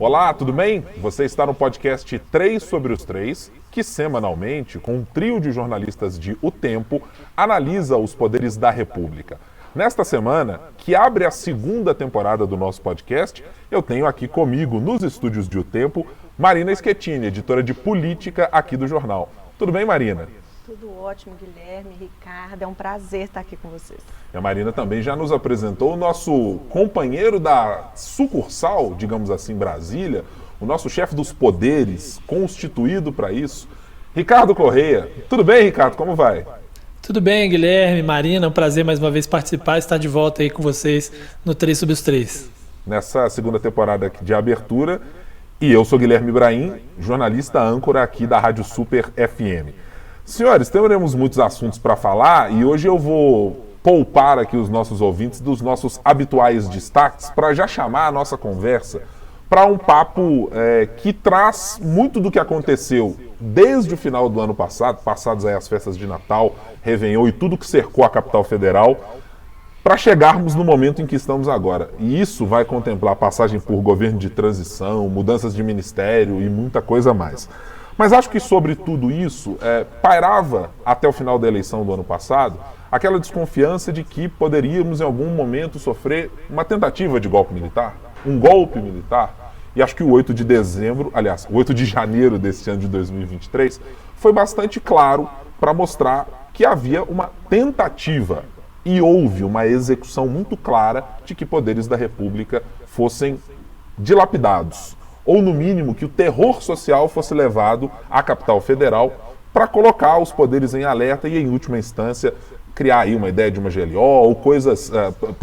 Olá, tudo bem? Você está no podcast 3 sobre os 3, que semanalmente, com um trio de jornalistas de O Tempo, analisa os poderes da República. Nesta semana, que abre a segunda temporada do nosso podcast, eu tenho aqui comigo, nos estúdios de O Tempo, Marina Schettini, editora de política aqui do jornal. Tudo bem, Marina? Tudo ótimo, Guilherme, Ricardo, é um prazer estar aqui com vocês. E a Marina também já nos apresentou o nosso companheiro da sucursal, digamos assim, Brasília, o nosso chefe dos poderes, constituído para isso, Ricardo Correia. Tudo bem, Ricardo? Como vai? Tudo bem, Guilherme, Marina, é um prazer mais uma vez participar e estar de volta aí com vocês no 3 sobre os 3. Nessa segunda temporada de abertura, e eu sou Guilherme Brahim, jornalista âncora aqui da Rádio Super FM. Senhores, teremos muitos assuntos para falar e hoje eu vou poupar aqui os nossos ouvintes dos nossos habituais destaques para já chamar a nossa conversa para um papo que traz muito do que aconteceu desde o final do ano passado, passadas aí as festas de Natal, Réveillon e tudo que cercou a capital federal, para chegarmos no momento em que estamos agora. E isso vai contemplar passagem por governo de transição, mudanças de ministério e muita coisa mais. Mas acho que sobre tudo isso, pairava até o final da eleição do ano passado aquela desconfiança de que poderíamos em algum momento sofrer uma tentativa de golpe militar, um golpe militar. E acho que o 8 de dezembro, aliás, o 8 de janeiro deste ano de 2023, foi bastante claro para mostrar que havia uma tentativa e houve uma execução muito clara de que poderes da República fossem dilapidados, ou no mínimo que o terror social fosse levado à capital federal para colocar os poderes em alerta e, em última instância, criar aí uma ideia de uma GLO ou coisas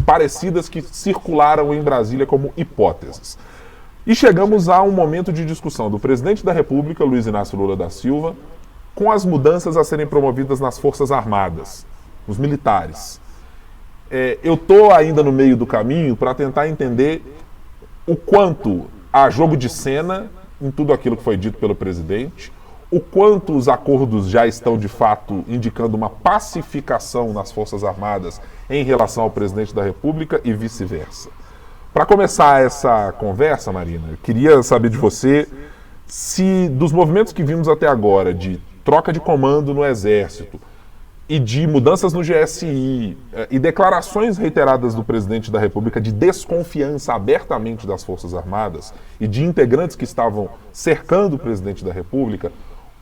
parecidas que circularam em Brasília como hipóteses. E chegamos a um momento de discussão do presidente da República, Luiz Inácio Lula da Silva, com as mudanças a serem promovidas nas Forças Armadas, os militares. Eu estou ainda no meio do caminho para tentar entender o quanto há jogo de cena em tudo aquilo que foi dito pelo presidente, o quanto os acordos já estão de fato indicando uma pacificação nas Forças Armadas em relação ao presidente da República e vice-versa. Para começar essa conversa, Marina, eu queria saber de você se dos movimentos que vimos até agora, de troca de comando no Exército e de mudanças no GSI e declarações reiteradas do presidente da República de desconfiança abertamente das Forças Armadas e de integrantes que estavam cercando o presidente da República,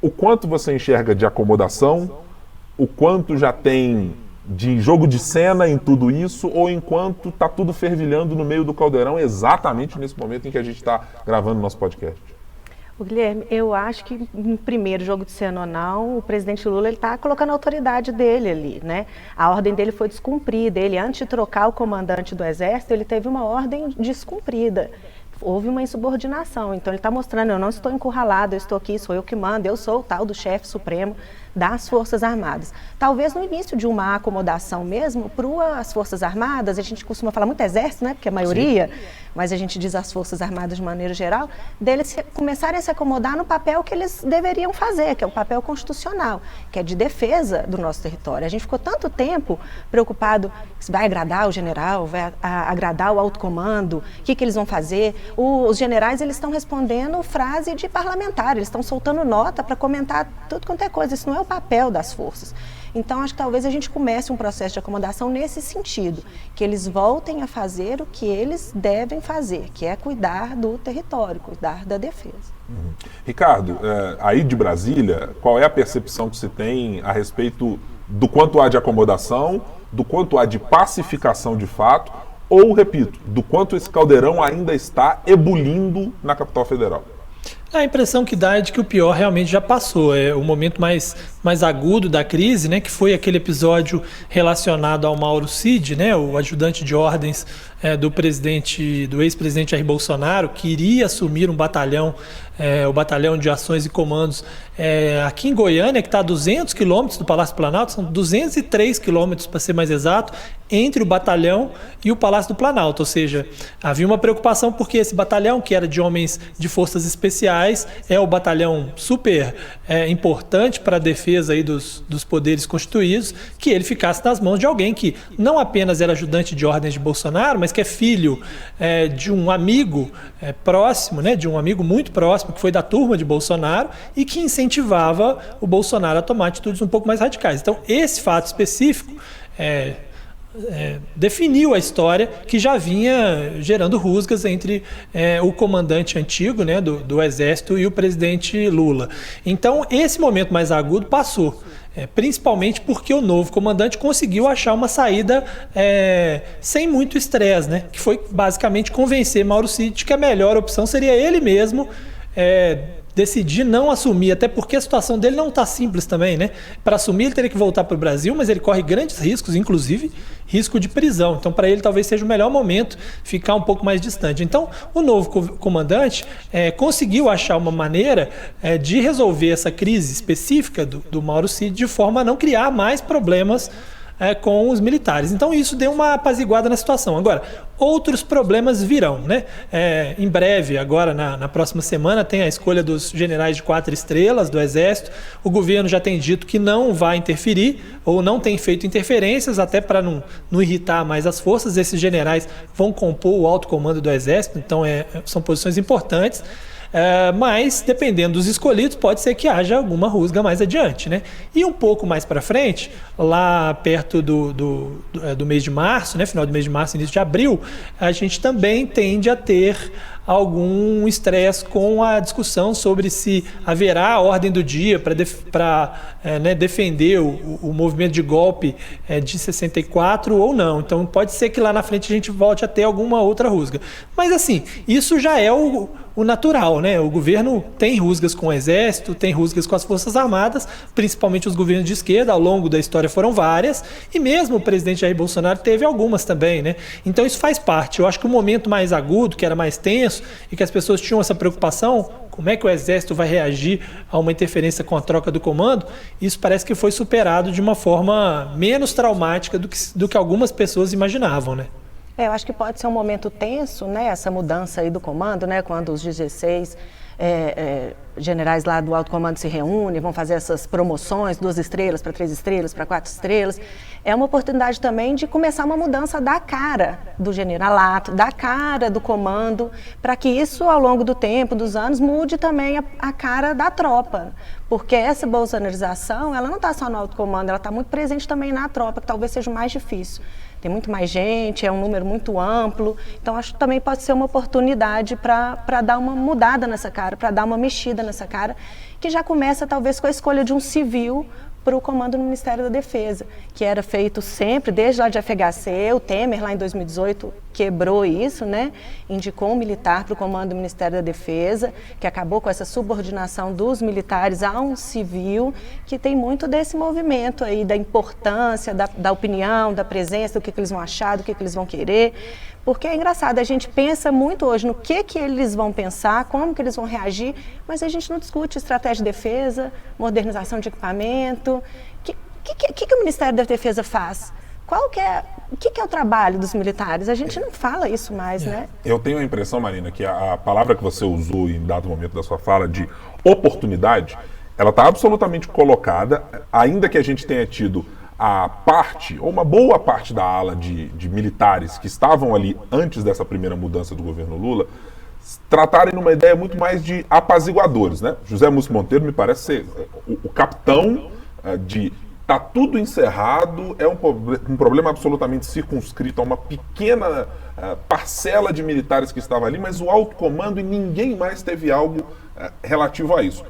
o quanto você enxerga de acomodação, o quanto já tem de jogo de cena em tudo isso, ou enquanto está tudo fervilhando no meio do caldeirão exatamente nesse momento em que a gente está gravando o nosso podcast? O Guilherme, eu acho que no primeiro jogo de cena ou não, o presidente Lula está colocando a autoridade dele ali, né? A ordem dele foi descumprida. Ele, antes de trocar o comandante do Exército, ele teve uma ordem descumprida. Houve uma insubordinação. Então ele está mostrando, eu não estou encurralado, eu estou aqui, sou eu que mando, eu sou o tal do chefe supremo das Forças Armadas. Talvez no início de uma acomodação mesmo, para as Forças Armadas, a gente costuma falar muito Exército, né? Porque a maioria, mas a gente diz as Forças Armadas de maneira geral, deles começarem a se acomodar no papel que eles deveriam fazer, que é o papel constitucional, que é de defesa do nosso território. A gente ficou tanto tempo preocupado se vai agradar o general, vai agradar o alto comando, o que eles vão fazer. Os generais, eles estão respondendo frase de parlamentar, eles estão soltando nota para comentar tudo quanto é coisa. Isso não é o papel das forças. Então, acho que talvez a gente comece um processo de acomodação nesse sentido, que eles voltem a fazer o que eles devem fazer, que é cuidar do território, cuidar da defesa. Ricardo, aí de Brasília, qual é a percepção que se tem a respeito do quanto há de acomodação, do quanto há de pacificação de fato, ou, repito, do quanto esse caldeirão ainda está ebulindo na capital federal? A impressão que dá é de que o pior realmente já passou. É o momento mais agudo da crise, né, que foi aquele episódio relacionado ao Mauro Cid, né, o ajudante de ordens do ex-presidente Jair Bolsonaro, que iria assumir um batalhão o Batalhão de Ações e Comandos aqui em Goiânia, que está a 200 quilômetros do Palácio do Planalto, são 203 quilômetros, para ser mais exato, entre o batalhão e o Palácio do Planalto. Ou seja, havia uma preocupação porque esse batalhão, que era de homens de forças especiais, é o batalhão super importante para a defesa aí dos poderes constituídos, que ele ficasse nas mãos de alguém que não apenas era ajudante de ordens de Bolsonaro, mas que é filho de um amigo próximo, né, de um amigo muito próximo, que foi da turma de Bolsonaro e que incentivava o Bolsonaro a tomar atitudes um pouco mais radicais. Então, esse fato específico definiu a história que já vinha gerando rusgas entre o comandante antigo, né, do Exército, e o presidente Lula. Então, esse momento mais agudo passou. Principalmente porque o novo comandante conseguiu achar uma saída sem muito estresse, né? Que foi basicamente convencer Mauro Cid de que a melhor opção seria ele mesmo decidir não assumir, até porque a situação dele não está simples também, né? Para assumir ele teria que voltar para o Brasil, mas ele corre grandes riscos, inclusive risco de prisão. Então, para ele talvez seja o melhor momento ficar um pouco mais distante. Então, o novo comandante conseguiu achar uma maneira de resolver essa crise específica do Mauro Cid de forma a não criar mais problemas com os militares. Então isso deu uma apaziguada na situação. Agora, outros problemas virão, né? Em breve, agora na próxima semana, tem a escolha dos generais de 4 estrelas do Exército. O governo já tem dito que não vai interferir ou não tem feito interferências, até para não irritar mais as forças. Esses generais vão compor o alto comando do Exército, então são posições importantes. Mas, dependendo dos escolhidos, pode ser que haja alguma rusga mais adiante, né? E um pouco mais para frente, lá perto do mês de março, né? Final do mês de março, início de abril, a gente também tende a ter algum estresse com a discussão sobre se haverá a ordem do dia para defender o movimento de golpe de 64 ou não. Então pode ser que lá na frente a gente volte a ter alguma outra rusga. Mas assim, isso já é o natural, né? O governo tem rusgas com o Exército, tem rusgas com as Forças Armadas, principalmente os governos de esquerda, ao longo da história foram várias, e mesmo o presidente Jair Bolsonaro teve algumas também, né? Então isso faz parte. Eu acho que o momento mais agudo, que era mais tenso, e que as pessoas tinham essa preocupação, como é que o Exército vai reagir a uma interferência com a troca do comando, isso parece que foi superado de uma forma menos traumática do que algumas pessoas imaginavam, né? Eu acho que pode ser um momento tenso, né, essa mudança aí do comando, né, quando os 16 generais lá do alto comando se reúnem, vão fazer essas promoções, 2 estrelas para 3 estrelas, para 4 estrelas. É uma oportunidade também de começar uma mudança da cara do generalato, da cara do comando, para que isso, ao longo do tempo, dos anos, mude também a cara da tropa. Porque essa bolsonarização, ela não está só no alto comando, ela está muito presente também na tropa, que talvez seja o mais difícil. Tem muito mais gente, é um número muito amplo, então acho que também pode ser uma oportunidade para dar uma mudada nessa cara, para dar uma mexida nessa cara, que já começa talvez com a escolha de um civil para o comando do Ministério da Defesa, que era feito sempre, desde lá de FHC, o Temer lá em 2018 quebrou isso, né? Indicou um militar para o comando do Ministério da Defesa, que acabou com essa subordinação dos militares a um civil, que tem muito desse movimento aí, da importância, da opinião, da presença, do que eles vão achar, do que eles vão querer. Porque é engraçado, a gente pensa muito hoje no que eles vão pensar, como que eles vão reagir, mas a gente não discute estratégia de defesa, modernização de equipamento. O que o Ministério da Defesa faz? O que é o trabalho dos militares? A gente não fala isso mais, né? Eu tenho a impressão, Marina, que a palavra que você usou em dado momento da sua fala, de oportunidade, ela está absolutamente colocada, ainda que a gente tenha tido a parte, ou uma boa parte da ala de militares que estavam ali antes dessa primeira mudança do governo Lula, tratarem numa ideia muito mais de apaziguadores, né? José Múcio Monteiro me parece ser o capitão de tá tudo encerrado, é um problema absolutamente circunscrito a uma pequena parcela de militares que estava ali, mas o alto comando e ninguém mais teve algo relativo a isso.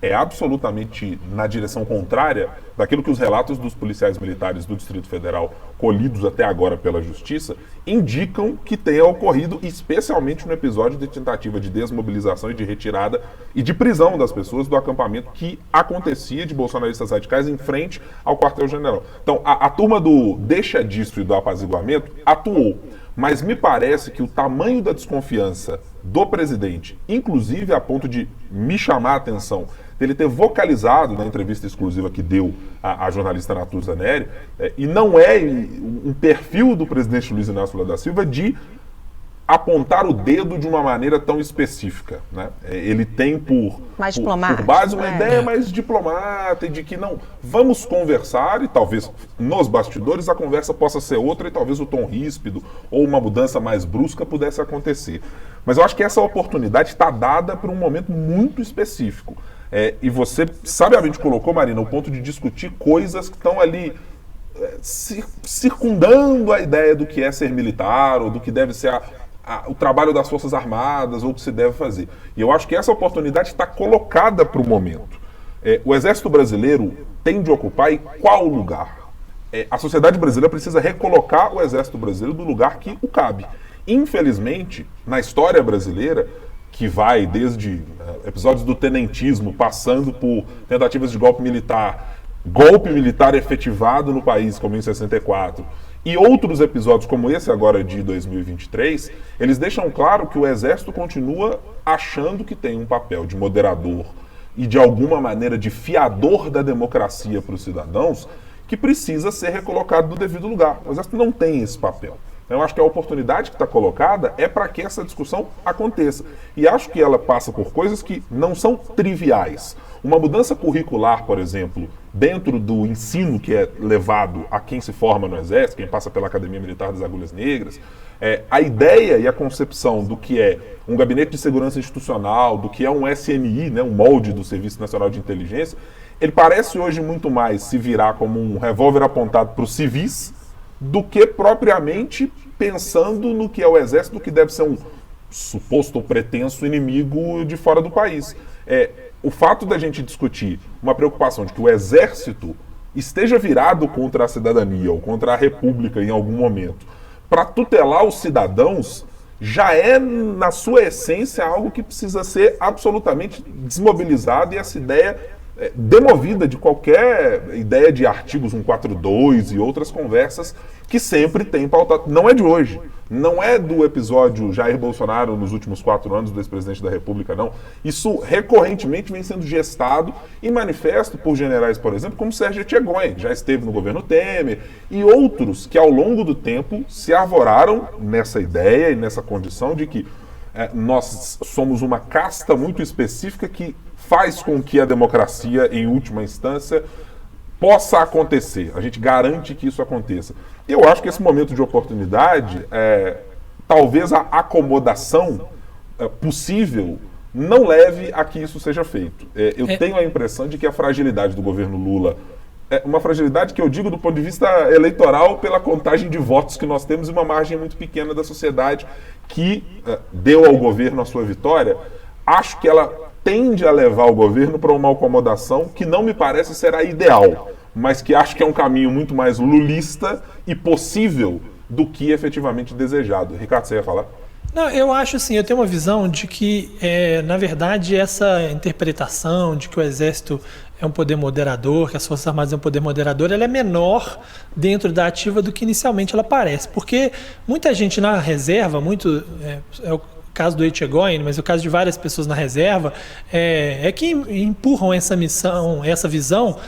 É absolutamente na direção contrária daquilo que os relatos dos policiais militares do Distrito Federal, colhidos até agora pela Justiça, indicam que tenha ocorrido, especialmente no episódio de tentativa de desmobilização e de retirada e de prisão das pessoas do acampamento que acontecia de bolsonaristas radicais em frente ao quartel-general. Então, a turma do deixa disso e do apaziguamento atuou. mas me parece que o tamanho da desconfiança do presidente, inclusive a ponto de me chamar a atenção, dele ter vocalizado na entrevista exclusiva que deu à jornalista Natuza Neri, e não é um perfil do presidente Luiz Inácio Lula da Silva de apontar o dedo de uma maneira tão específica, né? Ele tem por base uma ideia mais diplomata e de que não, vamos conversar e talvez nos bastidores a conversa possa ser outra e talvez o tom ríspido ou uma mudança mais brusca pudesse acontecer. Mas eu acho que essa oportunidade está dada por um momento muito específico. E você sabiamente colocou, Marina, o ponto de discutir coisas que estão ali circundando a ideia do que é ser militar ou do que deve ser o trabalho das Forças Armadas ou o que se deve fazer. E eu acho que essa oportunidade está colocada para o momento. O Exército Brasileiro tem de ocupar em qual lugar? A sociedade brasileira precisa recolocar o Exército Brasileiro no lugar que o cabe. Infelizmente, na história brasileira, que vai desde episódios do tenentismo, passando por tentativas de golpe militar efetivado no país, como em 64, e outros episódios como esse agora de 2023, eles deixam claro que o Exército continua achando que tem um papel de moderador e de alguma maneira de fiador da democracia para os cidadãos, que precisa ser recolocado no devido lugar. O Exército não tem esse papel. Eu acho que a oportunidade que está colocada é para que essa discussão aconteça. E acho que ela passa por coisas que não são triviais. Uma mudança curricular, por exemplo, dentro do ensino que é levado a quem se forma no Exército, quem passa pela Academia Militar das Agulhas Negras, a ideia e a concepção do que é um gabinete de segurança institucional, do que é um SNI, né, um molde do Serviço Nacional de Inteligência, ele parece hoje muito mais se virar como um revólver apontado para os civis, do que propriamente pensando no que é o Exército, que deve ser um suposto ou pretenso inimigo de fora do país. O fato da gente discutir uma preocupação de que o Exército esteja virado contra a cidadania ou contra a República em algum momento, para tutelar os cidadãos, já é, na sua essência, algo que precisa ser absolutamente desmobilizado, e essa ideia demovida de qualquer ideia de artigos 142 e outras conversas que sempre tem pautado. Não é de hoje, não é do episódio Jair Bolsonaro nos últimos 4 anos do ex-presidente da República, não. Isso recorrentemente vem sendo gestado e manifesto por generais, por exemplo, como Sérgio Etchegoyen, que já esteve no governo Temer, e outros que ao longo do tempo se arvoraram nessa ideia e nessa condição de que nós somos uma casta muito específica que faz com que a democracia, em última instância, possa acontecer. A gente garante que isso aconteça. Eu acho que esse momento de oportunidade, talvez a acomodação possível não leve a que isso seja feito. Eu tenho a impressão de que a fragilidade do governo Lula é uma fragilidade que eu digo do ponto de vista eleitoral pela contagem de votos que nós temos e uma margem muito pequena da sociedade que deu ao governo a sua vitória. Acho que ela tende a levar o governo para uma acomodação que não me parece será ideal, mas que acho que é um caminho muito mais lulista e possível do que efetivamente desejado. Ricardo, você ia falar? Não, eu acho assim, eu tenho uma visão de que, na verdade, essa interpretação de que o Exército é um poder moderador, que as Forças Armadas é um poder moderador, ela é menor dentro da ativa do que inicialmente ela parece. Porque muita gente na reserva, é o caso do Etchegoyen, mas o caso de várias pessoas na reserva, que empurram essa missão, essa visão,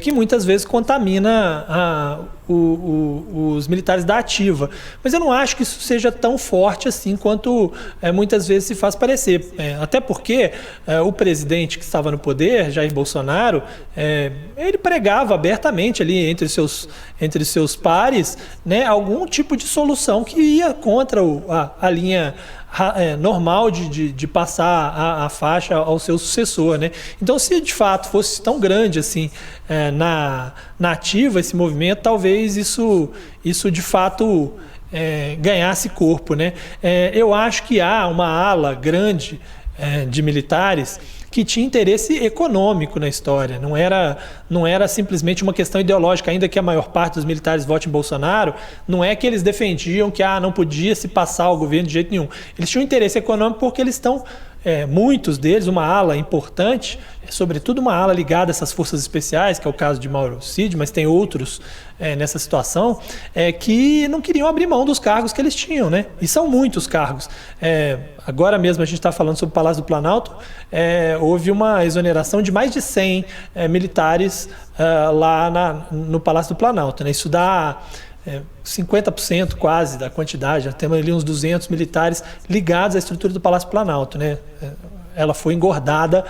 que muitas vezes contamina os militares da ativa. Mas eu não acho que isso seja tão forte assim quanto muitas vezes se faz parecer. Até porque o presidente que estava no poder, Jair Bolsonaro, ele pregava abertamente ali entre seus pares, né, algum tipo de solução que ia contra a linha normal de passar a faixa ao seu sucessor, né? Então, se de fato fosse tão grande assim na ativa esse movimento, talvez isso de fato ganhasse corpo, né? Eu acho que há uma ala grande de militares que tinha interesse econômico na história, não era simplesmente uma questão ideológica, ainda que a maior parte dos militares vote em Bolsonaro, não é que eles defendiam que não podia se passar o governo de jeito nenhum. Eles tinham interesse econômico porque eles estão muitos deles, uma ala importante, sobretudo uma ala ligada a essas forças especiais, que é o caso de Mauro Cid, mas tem outros nessa situação, que não queriam abrir mão dos cargos que eles tinham, né? E são muitos cargos. Agora mesmo a gente está falando sobre o Palácio do Planalto, houve uma exoneração de mais de 100 militares lá no Palácio do Planalto, né? Isso dá 50% quase da quantidade, já temos ali uns 200 militares ligados à estrutura do Palácio do Planalto, né? Ela foi engordada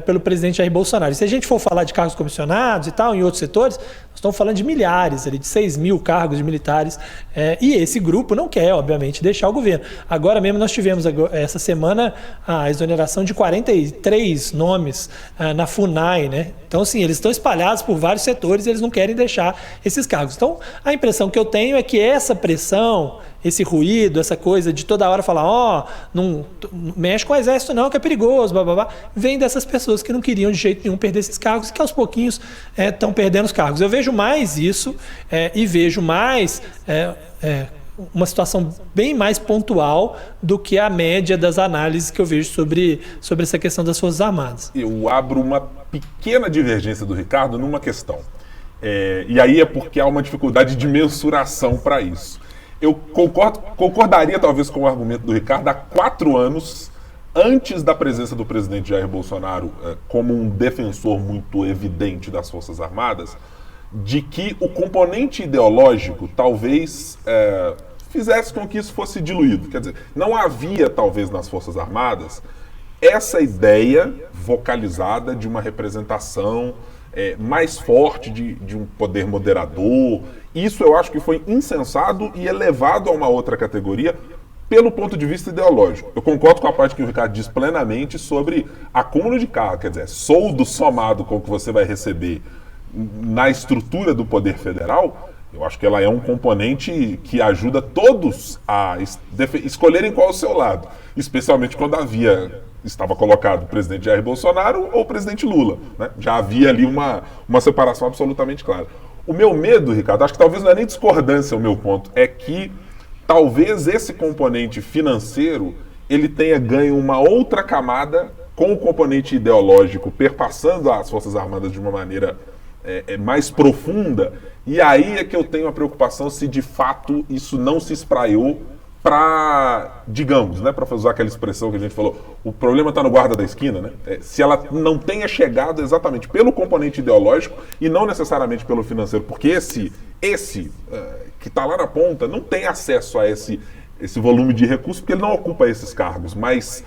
pelo presidente Jair Bolsonaro. E se a gente for falar de cargos comissionados e tal, em outros setores, nós estamos falando de milhares, ali, de 6 mil cargos de militares, e esse grupo não quer, obviamente, deixar o governo. Agora mesmo nós tivemos, essa semana, a exoneração de 43 nomes na FUNAI, né? Então, assim, eles estão espalhados por vários setores e eles não querem deixar esses cargos. Então, a impressão que eu tenho é que essa pressão, esse ruído, essa coisa de toda hora falar, não mexe com o exército não, que é perigoso, blá, blá, blá, vem dessas pessoas que não queriam de jeito nenhum perder esses cargos e que aos pouquinhos estão perdendo os cargos. Eu vejo mais isso e vejo mais uma situação bem mais pontual do que a média das análises que eu vejo sobre essa questão das Forças Armadas. Eu abro uma pequena divergência do Ricardo numa questão. E aí é porque há uma dificuldade de mensuração para isso. Eu concordaria talvez com o argumento do Ricardo há 4 anos, antes da presença do presidente Jair Bolsonaro como um defensor muito evidente das Forças Armadas, de que o componente ideológico talvez fizesse com que isso fosse diluído. Quer dizer, não havia talvez nas Forças Armadas essa ideia vocalizada de uma representação mais forte de um poder moderador. Isso eu acho que foi insensado e elevado a uma outra categoria pelo ponto de vista ideológico. Eu concordo com a parte que o Ricardo diz plenamente sobre acúmulo de cargo, quer dizer, soldo somado com o que você vai receber na estrutura do poder federal. Eu acho que ela é um componente que ajuda todos a escolherem qual é o seu lado, especialmente quando estava colocado o presidente Jair Bolsonaro ou o presidente Lula, né? Já havia ali uma separação absolutamente clara. O meu medo, Ricardo, acho que talvez não é nem discordância o meu ponto, é que talvez esse componente financeiro ele tenha ganho uma outra camada com o componente ideológico perpassando as Forças Armadas de uma maneira mais profunda, e aí é que eu tenho a preocupação se de fato isso não se espraiou para, digamos, né, para usar aquela expressão que a gente falou, o problema está no guarda da esquina, né? Se ela não tenha chegado exatamente pelo componente ideológico e não necessariamente pelo financeiro, porque esse que está lá na ponta não tem acesso a esse volume de recursos, porque ele não ocupa esses cargos, mas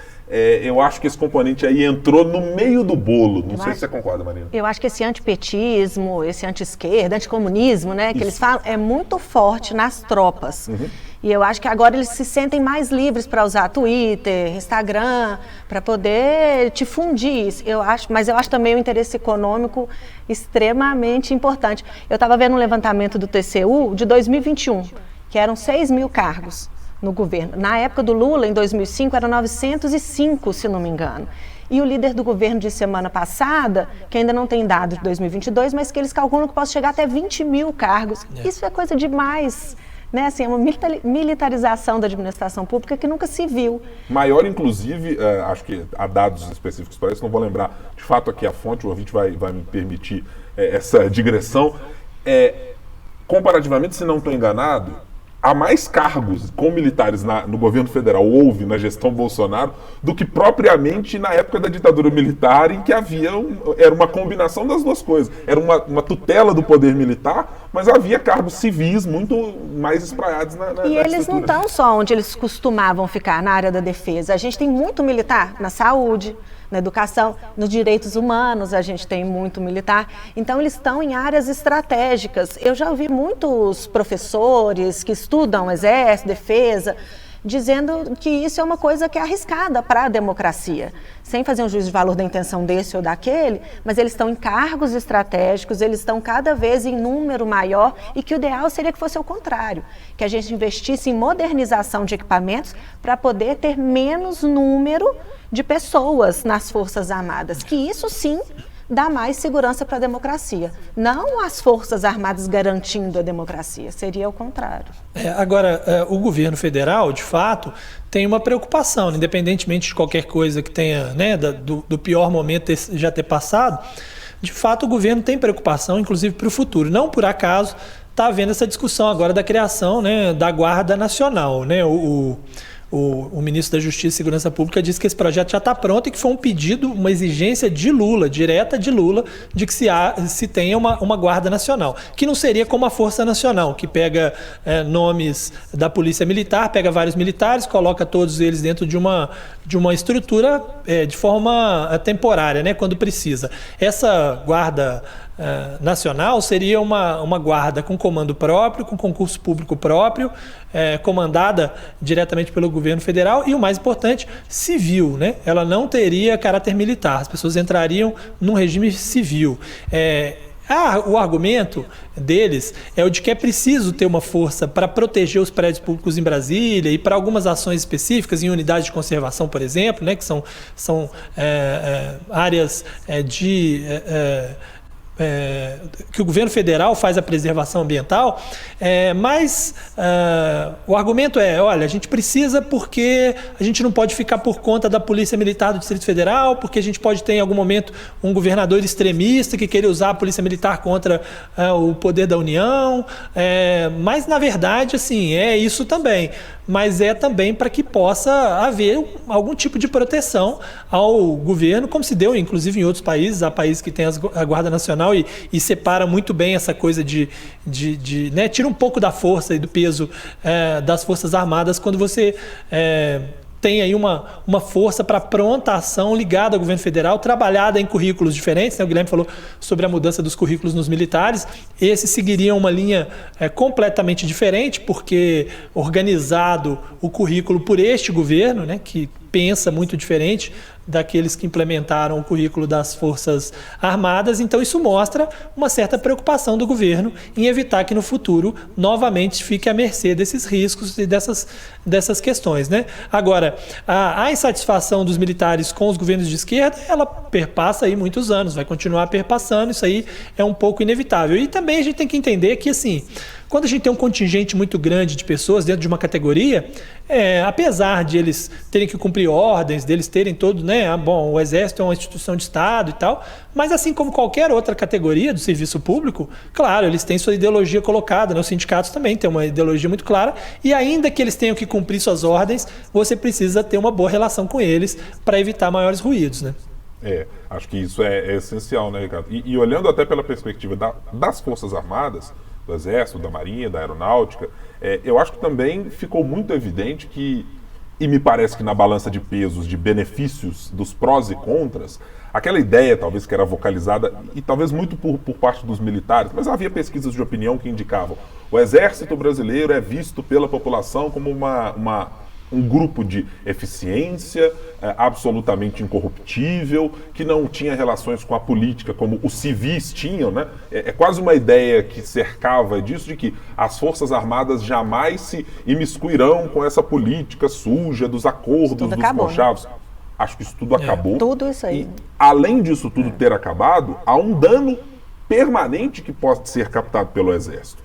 eu acho que esse componente aí entrou no meio do bolo. Não sei se você concorda, Marina. Eu acho que esse antipetismo, esse anti-esquerda, anticomunismo, né, que eles falam, é muito forte nas tropas. Uhum. E eu acho que agora eles se sentem mais livres para usar Twitter, Instagram, para poder difundir isso. Mas eu acho também o interesse econômico extremamente importante. Eu estava vendo um levantamento do TCU de 2021, que eram 6 mil cargos no governo. Na época do Lula, em 2005, eram 905, se não me engano. E o líder do governo de semana passada, que ainda não tem dados de 2022, mas que eles calculam que possa chegar até 20 mil cargos. Isso é coisa demais. Né, assim, é uma militarização da administração pública que nunca se viu. Maior, inclusive, acho que há dados específicos para isso, não vou lembrar de fato aqui a fonte, o ouvinte vai me permitir essa digressão. Comparativamente, se não estou enganado, há mais cargos com militares no governo federal, houve na gestão Bolsonaro, do que propriamente na época da ditadura militar, em que era uma combinação das duas coisas. Era uma tutela do poder militar, mas havia cargos civis muito mais espraiados na E eles estrutura. Não estão só onde eles costumavam ficar, na área da defesa. A gente tem muito militar na saúde, na educação, nos direitos humanos a gente tem muito militar. Então eles estão em áreas estratégicas. Eu já ouvi muitos professores que estudam exército, defesa, dizendo que isso é uma coisa que é arriscada para a democracia, sem fazer um juízo de valor da intenção desse ou daquele, mas eles estão em cargos estratégicos, eles estão cada vez em número maior e que o ideal seria que fosse o contrário, que a gente investisse em modernização de equipamentos para poder ter menos número de pessoas nas Forças Armadas, que isso sim dá mais segurança para a democracia. Não as Forças Armadas garantindo a democracia, seria o contrário. Agora, o governo federal, de fato, tem uma preocupação, independentemente de qualquer coisa que tenha, né, do pior momento já ter passado, de fato o governo tem preocupação, inclusive para o futuro. Não por acaso está havendo essa discussão agora da criação, né, da Guarda Nacional, né? O ministro da Justiça e Segurança Pública disse que esse projeto já está pronto e que foi um pedido, uma exigência de Lula, direta de Lula, de que se tenha uma Guarda Nacional, que não seria como a Força Nacional, que pega nomes da Polícia Militar, pega vários militares, coloca todos eles dentro de uma estrutura de forma temporária, né, quando precisa. Essa Guarda Nacional seria uma guarda com comando próprio, com concurso público próprio, comandada diretamente pelo governo federal e, o mais importante, civil, né? Ela não teria caráter militar, as pessoas entrariam num regime civil. O argumento deles é o de que é preciso ter uma força para proteger os prédios públicos em Brasília e para algumas ações específicas, em unidades de conservação, por exemplo, né, que são áreas que o governo federal faz a preservação ambiental, mas o argumento olha, a gente precisa porque a gente não pode ficar por conta da Polícia Militar do Distrito Federal, porque a gente pode ter em algum momento um governador extremista que queira usar a Polícia Militar contra o poder da União, mas na verdade assim, é isso também, mas é também para que possa haver algum tipo de proteção ao governo, como se deu inclusive em outros países. Há países que têm a Guarda Nacional e separa muito bem essa coisa né, tira um pouco da força e do peso das Forças Armadas quando você tem aí uma força para pronta ação ligada ao governo federal, trabalhada em currículos diferentes, né? O Guilherme falou sobre a mudança dos currículos nos militares. Esses seguiriam uma linha completamente diferente, porque organizado o currículo por este governo, né, que pensa muito diferente daqueles que implementaram o currículo das Forças Armadas. Então isso mostra uma certa preocupação do governo em evitar que no futuro novamente fique à mercê desses riscos e dessas questões, né? Agora, a insatisfação dos militares com os governos de esquerda, ela perpassa aí muitos anos, vai continuar perpassando, isso aí é um pouco inevitável. E também a gente tem que entender que, assim, quando a gente tem um contingente muito grande de pessoas dentro de uma categoria, apesar de eles terem que cumprir ordens, deles terem todo, né? O Exército é uma instituição de Estado e tal, mas assim como qualquer outra categoria do serviço público, claro, eles têm sua ideologia colocada, né? Os sindicatos também têm uma ideologia muito clara, e ainda que eles tenham que cumprir suas ordens, você precisa ter uma boa relação com eles para evitar maiores ruídos, né? Acho que isso é essencial, né, Ricardo? E olhando até pela perspectiva das Forças Armadas, do Exército, da Marinha, da Aeronáutica, eu acho que também ficou muito evidente que, e me parece que na balança de pesos, de benefícios, dos prós e contras, aquela ideia talvez que era vocalizada, e talvez muito por parte dos militares, mas havia pesquisas de opinião que indicavam o Exército brasileiro é visto pela população como um grupo de eficiência, absolutamente incorruptível, que não tinha relações com a política como os civis tinham, né? É quase uma ideia que cercava disso, de que as Forças Armadas jamais se imiscuirão com essa política suja dos acordos, dos conchavos. Né? Acho que isso tudo acabou. Tudo isso aí. E, além disso tudo ter acabado, há um dano permanente que pode ser captado pelo Exército.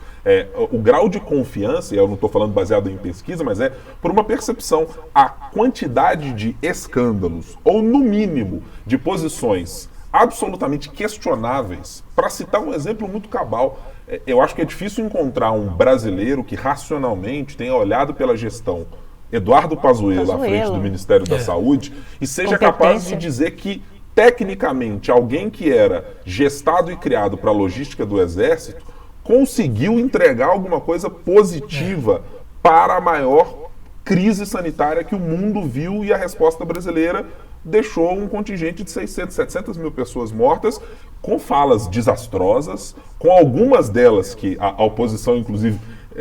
O grau de confiança, e eu não estou falando baseado em pesquisa, mas por uma percepção, a quantidade de escândalos, ou no mínimo, de posições absolutamente questionáveis, para citar um exemplo muito cabal, eu acho que é difícil encontrar um brasileiro que racionalmente tenha olhado pela gestão Eduardo Pazuello à frente do Ministério da Saúde e seja capaz de dizer que, tecnicamente, alguém que era gestado e criado para a logística do Exército conseguiu entregar alguma coisa positiva para a maior crise sanitária que o mundo viu, e a resposta brasileira deixou um contingente de 600, 700 mil pessoas mortas, com falas desastrosas, com algumas delas que a oposição, inclusive,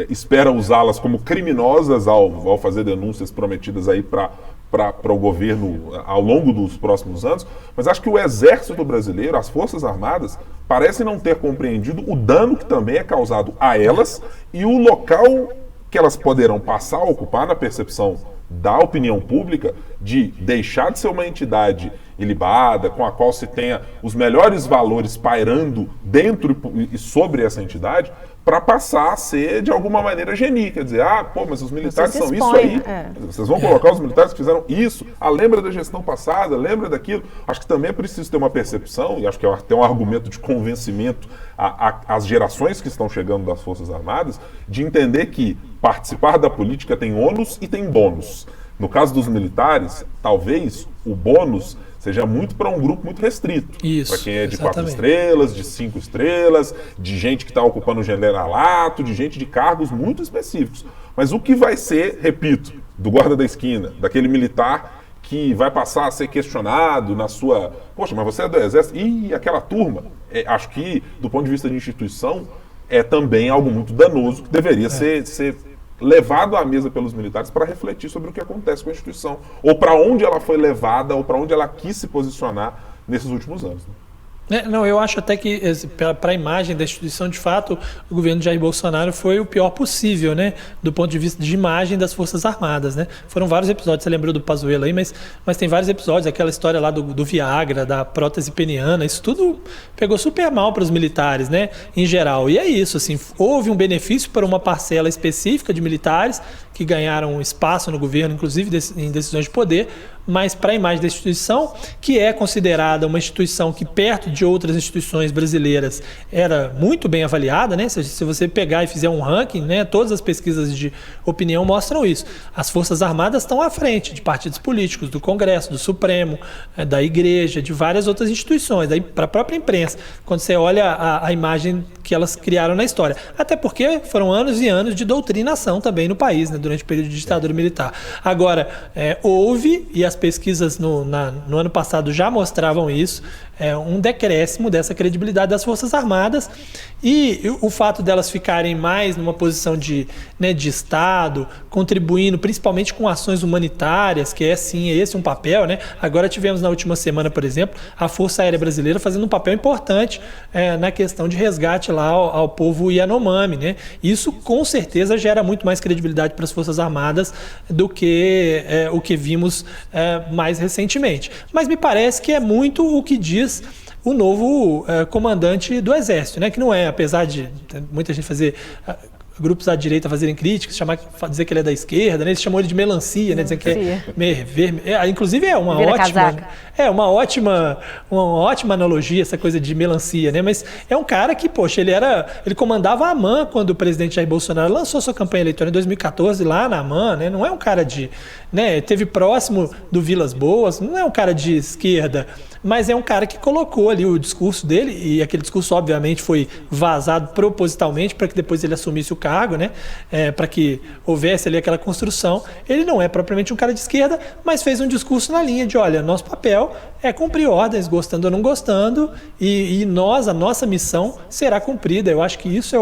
espera usá-las como criminosas ao fazer denúncias prometidas aí para o governo ao longo dos próximos anos, mas acho que o Exército brasileiro, as Forças Armadas, parecem não ter compreendido o dano que também é causado a elas e o local que elas poderão passar a ocupar na percepção da opinião pública de deixar de ser uma entidade ilibada, com a qual se tenha os melhores valores pairando dentro e sobre essa entidade, para passar a ser, de alguma maneira, geni. Quer dizer, mas os militares são isso aí. Vocês vão colocar os militares que fizeram isso. Lembra da gestão passada, lembra daquilo. Acho que também é preciso ter uma percepção, e acho que tem um argumento de convencimento às gerações que estão chegando das Forças Armadas, de entender que participar da política tem ônus e tem bônus. No caso dos militares, talvez o bônus seja muito para um grupo muito restrito. Para quem é de 4 estrelas, de 5 estrelas, de gente que está ocupando o generalato, de gente de cargos muito específicos. Mas o que vai ser, repito, do guarda da esquina, daquele militar que vai passar a ser questionado na sua... Poxa, mas você é do Exército? E aquela turma? Acho que, do ponto de vista de instituição, é também algo muito danoso que deveria ser levado à mesa pelos militares para refletir sobre o que acontece com a instituição, ou para onde ela foi levada, ou para onde ela quis se posicionar nesses últimos anos. Não, eu acho até que para a imagem da instituição, de fato, o governo de Jair Bolsonaro foi o pior possível, né, do ponto de vista de imagem das Forças Armadas, né? Foram vários episódios, você lembrou do Pazuello aí, mas tem vários episódios, aquela história lá do Viagra, da prótese peniana, isso tudo pegou super mal para os militares, né, em geral. E é isso, assim, houve um benefício para uma parcela específica de militares que ganharam espaço no governo, inclusive em decisões de poder, mas para a imagem da instituição, que é considerada uma instituição que, perto de outras instituições brasileiras, era muito bem avaliada, né? Se você pegar e fizer um ranking, né, todas as pesquisas de opinião mostram isso. As Forças Armadas estão à frente de partidos políticos, do Congresso, do Supremo, da Igreja, de várias outras instituições, para a própria imprensa, quando você olha a imagem que elas criaram na história. Até porque foram anos e anos de doutrinação também no país, né, durante o período de ditadura militar. Agora, houve, e as pesquisas no ano passado já mostravam isso, um decréscimo dessa credibilidade das Forças Armadas, e o fato delas ficarem mais numa posição de Estado, contribuindo principalmente com ações humanitárias, que é sim esse um papel, né? Agora tivemos na última semana, por exemplo, a Força Aérea Brasileira fazendo um papel importante na questão de resgate lá ao povo Yanomami, né? Isso com certeza gera muito mais credibilidade para as Forças Armadas do que o que vimos mais recentemente. Mas me parece que é muito o que diz o novo comandante do Exército, né? Que não é, apesar de muita gente fazer... grupos à direita fazerem críticas, dizer que ele é da esquerda, né? Eles chamam ele de melancia, né? Dizendo que é vermelho. Inclusive é uma ótima analogia, essa coisa de melancia, né? Mas é um cara que, poxa, ele comandava a AMAN quando o presidente Jair Bolsonaro lançou sua campanha eleitoral em 2014 lá na AMAN, né? Não é um cara de... né? Teve próximo do Vilas Boas, não é um cara de esquerda, mas é um cara que colocou ali o discurso dele, e aquele discurso obviamente foi vazado propositalmente para que depois ele assumisse o cargo, né? Para que houvesse ali aquela construção. Ele não é propriamente um cara de esquerda, mas fez um discurso na linha de, olha, nosso papel é cumprir ordens, gostando ou não gostando, e a nossa missão será cumprida. Eu acho que isso é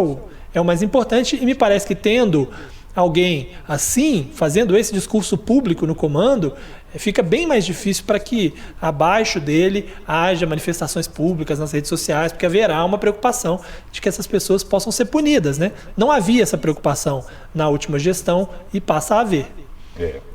o mais importante, e me parece que tendo alguém assim, fazendo esse discurso público no comando, fica bem mais difícil para que abaixo dele haja manifestações públicas nas redes sociais, porque haverá uma preocupação de que essas pessoas possam ser punidas, né? Não havia essa preocupação na última gestão e passa a haver.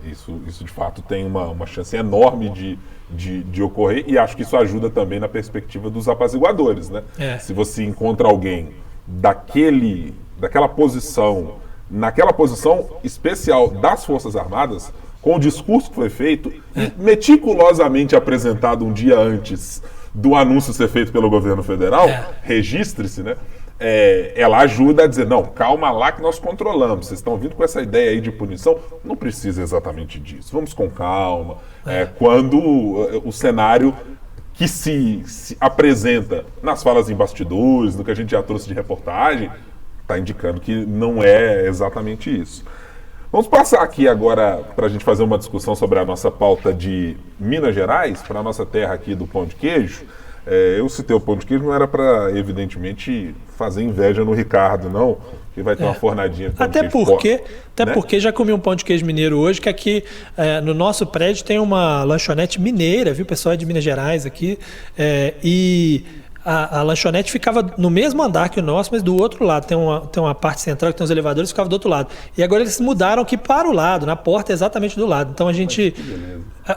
Isso de fato tem uma chance enorme de ocorrer, e acho que isso ajuda também na perspectiva dos apaziguadores, né? Se você encontra alguém daquela posição, naquela posição especial das Forças Armadas, com o discurso que foi feito, meticulosamente apresentado um dia antes do anúncio ser feito pelo governo federal, registre-se, né? Ela ajuda a dizer, não, calma lá que nós controlamos, vocês estão vindo com essa ideia aí de punição, não precisa exatamente disso, vamos com calma. Quando o cenário que se apresenta nas falas em bastidores, no que a gente já trouxe de reportagem, está indicando que não é exatamente isso. Vamos passar aqui agora para a gente fazer uma discussão sobre a nossa pauta de Minas Gerais, para a nossa terra aqui do pão de queijo. Eu citei o pão de queijo, não era para, evidentemente, fazer inveja no Ricardo, não, que vai ter uma fornadinha. Porque já comi um pão de queijo mineiro hoje, que aqui no nosso prédio tem uma lanchonete mineira, viu? O pessoal é de Minas Gerais aqui, e a lanchonete ficava no mesmo andar que o nosso, mas do outro lado. Tem uma parte central que tem os elevadores, ficava do outro lado. E agora eles mudaram aqui para o lado, na porta exatamente do lado. Então a gente...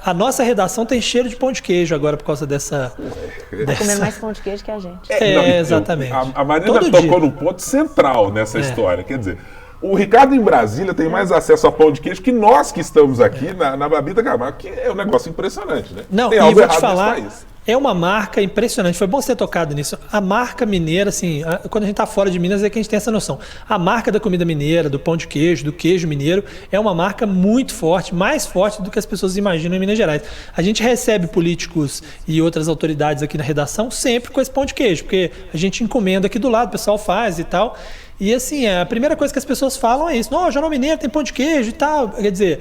A nossa redação tem cheiro de pão de queijo agora por causa dessa... Tá comendo mais pão de queijo que a gente. Exatamente. A Marina tocou no ponto central nessa história. Quer dizer, o Ricardo em Brasília tem mais acesso a pão de queijo que nós que estamos aqui na Babita Camargo, que é um negócio impressionante, né? Não, tem e algo vou errado te falar, nesse país. é uma marca impressionante. Foi bom você ter tocado nisso. A marca mineira, assim, quando a gente está fora de Minas é que a gente tem essa noção. A marca da comida mineira, do pão de queijo, do queijo mineiro, é uma marca muito forte, mais forte do que as pessoas imaginam em Minas Gerais. A gente recebe políticos e outras autoridades aqui na redação sempre com esse pão de queijo, porque a gente encomenda aqui do lado, o pessoal faz e tal. E assim, a primeira coisa que as pessoas falam é isso. Não, Jornal Mineiro tem pão de queijo e tal. Quer dizer,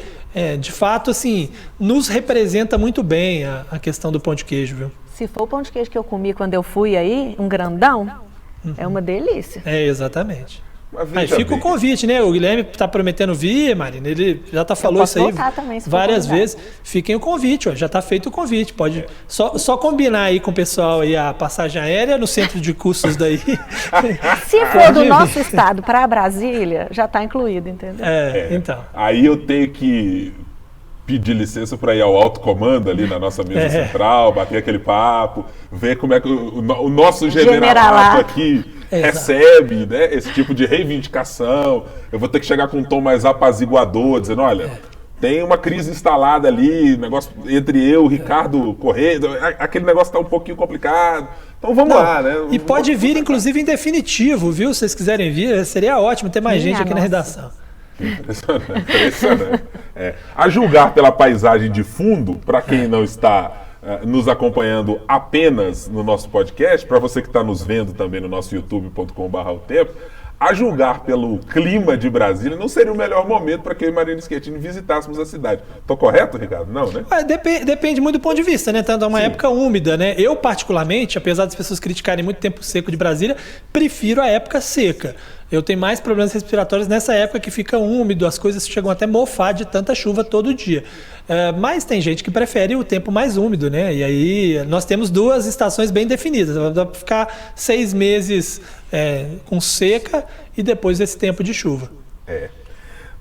de fato, assim, nos representa muito bem a questão do pão de queijo, viu? Se for o pão de queijo que eu comi quando eu fui aí, um grandão, é uma delícia. Exatamente. Aí fica o convite, né? O Guilherme está prometendo vir, Marina. Ele já falou isso aí também, várias vezes. Fiquem o convite, ó, já está feito o convite. Pode só combinar aí com o pessoal aí a passagem aérea no centro de custos daí. Se for do nosso estado para Brasília, já está incluído, entendeu? Então. Aí eu tenho que pedir licença para ir ao alto comando ali na nossa mesa central, bater aquele papo, ver como é que o nosso generalato aqui recebe, né, esse tipo de reivindicação. Eu vou ter que chegar com um tom mais apaziguador, dizendo, olha, tem uma crise instalada ali, negócio entre eu, Ricardo Correia, aquele negócio está um pouquinho complicado. Então vamos lá, né? E pode vir, inclusive, em definitivo, viu? Se vocês quiserem vir, seria ótimo ter mais gente aqui na redação. Impressionante. A julgar pela paisagem de fundo, para quem não está nos acompanhando apenas no nosso podcast, para você que está nos vendo também no nosso youtube.com/otempo, a julgar pelo clima de Brasília, não seria o melhor momento para que eu e Marina Schettini visitássemos a cidade. Estou correto, Ricardo? Não, né? Depende muito do ponto de vista, né? Tanto é uma época úmida, né? Eu, particularmente, apesar das pessoas criticarem muito tempo seco de Brasília, prefiro a época seca. Eu tenho mais problemas respiratórios nessa época que fica úmido, as coisas chegam até a mofar de tanta chuva todo dia. Mas tem gente que prefere o tempo mais úmido, né? E aí nós temos 2 estações bem definidas. Vai ficar 6 meses com seca e depois esse tempo de chuva.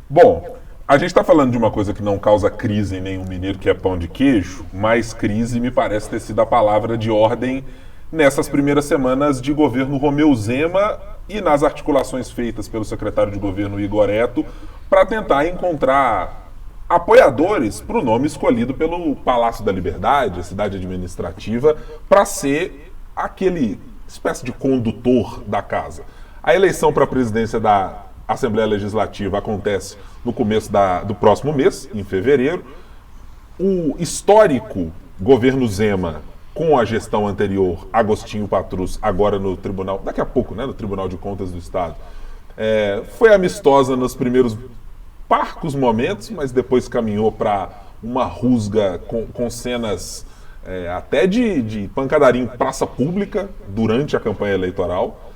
Bom, a gente está falando de uma coisa que não causa crise em nenhum mineiro, que é pão de queijo, mas crise me parece ter sido a palavra de ordem nessas primeiras semanas de governo Romeu Zema e nas articulações feitas pelo secretário de governo Igor Eto para tentar encontrar apoiadores para o nome escolhido pelo Palácio da Liberdade, a cidade administrativa, para ser aquele espécie de condutor da casa. A eleição para a presidência da Assembleia Legislativa acontece no começo do próximo mês, em fevereiro. O histórico governo Zema, com a gestão anterior, Agostinho Patrus, agora no Tribunal, daqui a pouco, né, no Tribunal de Contas do Estado, foi amistosa nos primeiros parcos momentos, mas depois caminhou para uma rusga com cenas até de pancadaria em praça pública durante a campanha eleitoral.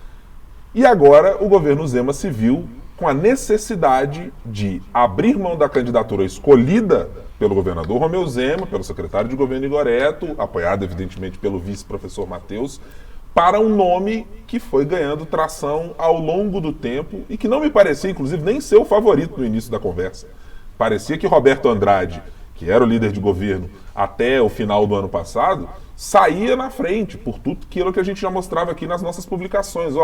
E agora o governo Zema se viu com a necessidade de abrir mão da candidatura escolhida pelo governador Romeu Zema, pelo secretário de governo Igor Eto, apoiado evidentemente pelo vice-professor Matheus, para um nome que foi ganhando tração ao longo do tempo e que não me parecia, inclusive, nem ser o favorito no início da conversa. Parecia que Roberto Andrade, que era o líder de governo até o final do ano passado, saía na frente por tudo aquilo que a gente já mostrava aqui nas nossas publicações.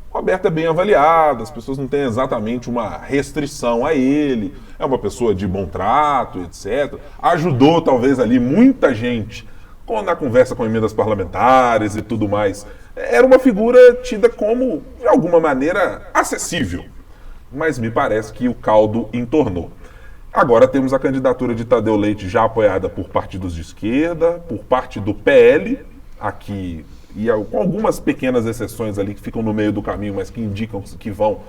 Roberto é bem avaliado, as pessoas não têm exatamente uma restrição a ele, é uma pessoa de bom trato, etc. Ajudou talvez ali muita gente na conversa com emendas parlamentares e tudo mais. Era uma figura tida como, de alguma maneira, acessível. Mas me parece que o caldo entornou. Agora temos a candidatura de Tadeu Leite já apoiada por partidos de esquerda, por parte do PL, aqui, e com algumas pequenas exceções ali que ficam no meio do caminho, mas que indicam que vão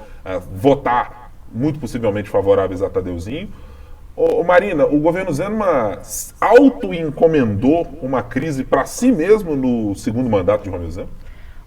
votar muito possivelmente favoráveis a Tadeuzinho. Marina, o governo Zema auto-encomendou uma crise para si mesmo no segundo mandato de Romeu Zema?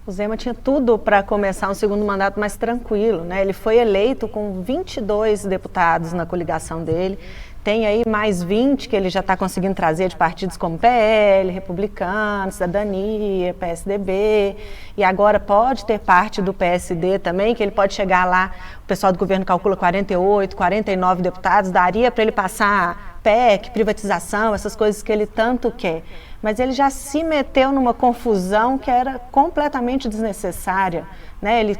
O Zema tinha tudo para começar um segundo mandato mais tranquilo, né? Ele foi eleito com 22 deputados na coligação dele, Tem aí mais 20 que ele já está conseguindo trazer de partidos como PL, Republicano, Cidadania, PSDB, e agora pode ter parte do PSD também, que ele pode chegar lá, o pessoal do governo calcula 48, 49 deputados, daria para ele passar PEC, privatização, essas coisas que ele tanto quer. Mas ele já se meteu numa confusão que era completamente desnecessária, né? Ele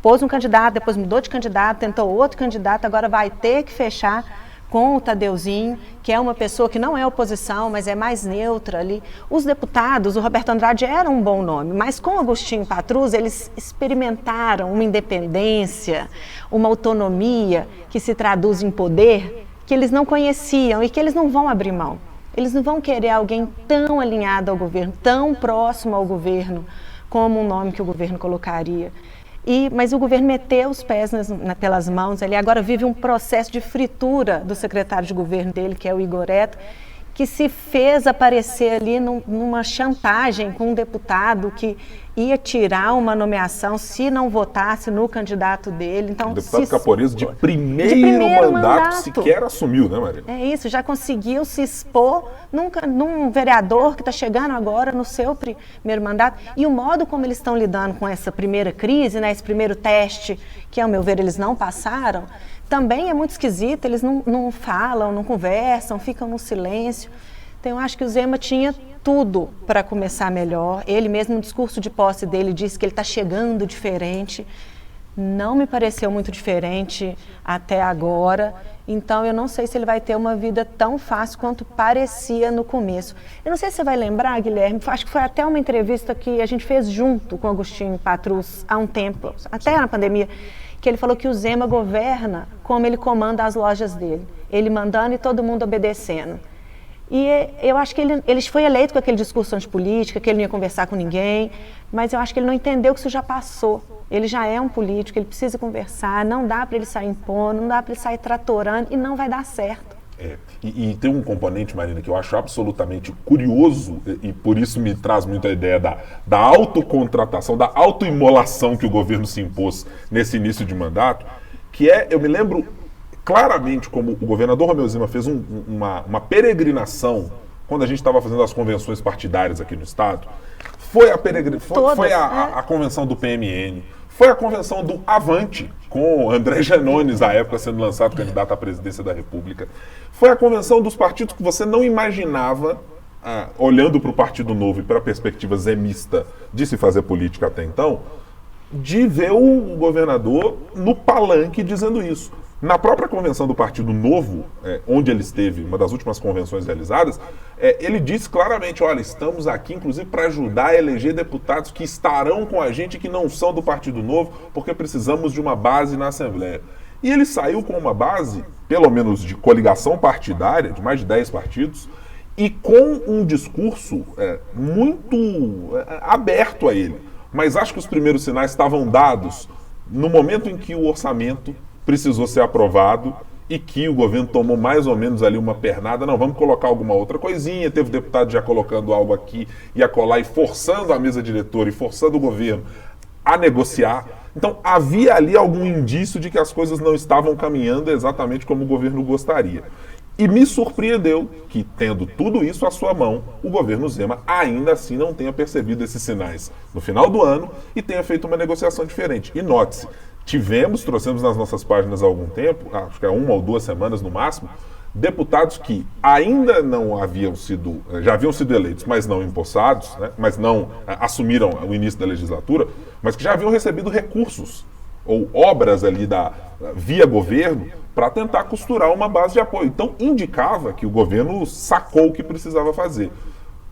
pôs um candidato, depois mudou de candidato, tentou outro candidato, agora vai ter que fechar com o Tadeuzinho, que é uma pessoa que não é oposição, mas é mais neutra ali. Os deputados, o Roberto Andrade era um bom nome, mas com o Agostinho Patrus, eles experimentaram uma independência, uma autonomia que se traduz em poder, que eles não conheciam e que eles não vão abrir mão. Eles não vão querer alguém tão alinhado ao governo, tão próximo ao governo, como um nome que o governo colocaria. Mas o governo meteu os pés pelas mãos, ele agora vive um processo de fritura do secretário de governo dele, que é o Igoreto, que se fez aparecer ali numa chantagem com um deputado que ia tirar uma nomeação se não votasse no candidato dele. Então, o deputado Caporizo, de primeiro mandato, sequer assumiu, né, Maria? É isso, já conseguiu se expor num vereador que está chegando agora no seu primeiro mandato. E o modo como eles estão lidando com essa primeira crise, né, esse primeiro teste, que, ao meu ver, eles não passaram, também é muito esquisito, eles não falam, não conversam, ficam no silêncio. Então, eu acho que o Zema tinha tudo para começar melhor. Ele mesmo, no discurso de posse dele, disse que ele está chegando diferente. Não me pareceu muito diferente até agora. Então, eu não sei se ele vai ter uma vida tão fácil quanto parecia no começo. Eu não sei se você vai lembrar, Guilherme, acho que foi até uma entrevista que a gente fez junto com o Agostinho Patrus há um tempo, até na pandemia, que ele falou que o Zema governa como ele comanda as lojas dele. Ele mandando e todo mundo obedecendo. E eu acho que ele foi eleito com aquele discurso antipolítica, que ele não ia conversar com ninguém, mas eu acho que ele não entendeu que isso já passou. Ele já é um político, ele precisa conversar, não dá para ele sair impondo, não dá para ele sair tratorando e não vai dar certo. E tem um componente, Marina, que eu acho absolutamente curioso e por isso me traz muito a ideia da autocontratação, da autoimolação que o governo se impôs nesse início de mandato, que eu me lembro claramente como o governador Romeu Zema fez uma peregrinação quando a gente estava fazendo as convenções partidárias aqui no estado. Foi a convenção do PMN, foi a convenção do Avante, com André Janones, à época, sendo lançado candidato à presidência da República. Foi a convenção dos partidos que você não imaginava, olhando para o Partido Novo e para a perspectiva zemista de se fazer política até então, de ver o governador no palanque dizendo isso. Na própria convenção do Partido Novo, onde ele esteve, uma das últimas convenções realizadas, ele disse claramente, olha, estamos aqui inclusive para ajudar a eleger deputados que estarão com a gente que não são do Partido Novo, porque precisamos de uma base na Assembleia. E ele saiu com uma base, pelo menos de coligação partidária, de mais de 10 partidos, e com um discurso muito aberto a ele. Mas acho que os primeiros sinais estavam dados no momento em que o orçamento precisou ser aprovado e que o governo tomou mais ou menos ali uma pernada, não, vamos colocar alguma outra coisinha, teve deputado já colocando algo aqui e acolá e forçando a mesa diretora e forçando o governo a negociar. Então havia ali algum indício de que as coisas não estavam caminhando exatamente como o governo gostaria. E me surpreendeu que, tendo tudo isso à sua mão, o governo Zema ainda assim não tenha percebido esses sinais no final do ano e tenha feito uma negociação diferente. E note-se, trouxemos nas nossas páginas há algum tempo, acho que há 1 ou 2 semanas no máximo, deputados que ainda não já haviam sido eleitos, mas não empossados, né, mas não assumiram o início da legislatura, mas que já haviam recebido recursos ou obras ali via governo para tentar costurar uma base de apoio. Então indicava que o governo sacou o que precisava fazer.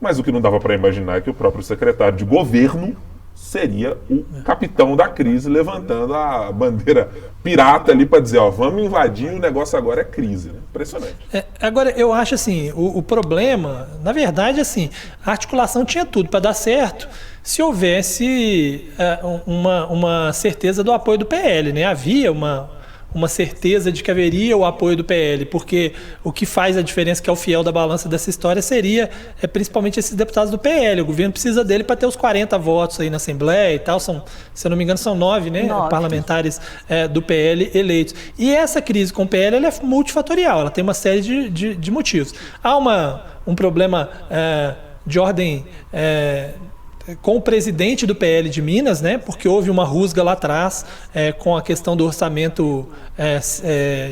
Mas o que não dava para imaginar é que o próprio secretário de governo seria o capitão da crise, levantando a bandeira pirata ali para dizer, vamos invadir, o negócio agora é crise. Né? Impressionante. Agora, eu acho assim, o problema, na verdade, assim, a articulação tinha tudo para dar certo se houvesse uma certeza do apoio do PL, né? Havia uma certeza de que haveria o apoio do PL, porque o que faz a diferença, que é o fiel da balança dessa história, seria principalmente esses deputados do PL. O governo precisa dele para ter os 40 votos aí na Assembleia e tal. Se eu não me engano, são 9, né, parlamentares do PL eleitos. E essa crise com o PL ela é multifatorial, ela tem uma série de motivos. Há um problema de ordem com o presidente do PL de Minas, né, porque houve uma rusga lá atrás com a questão do orçamento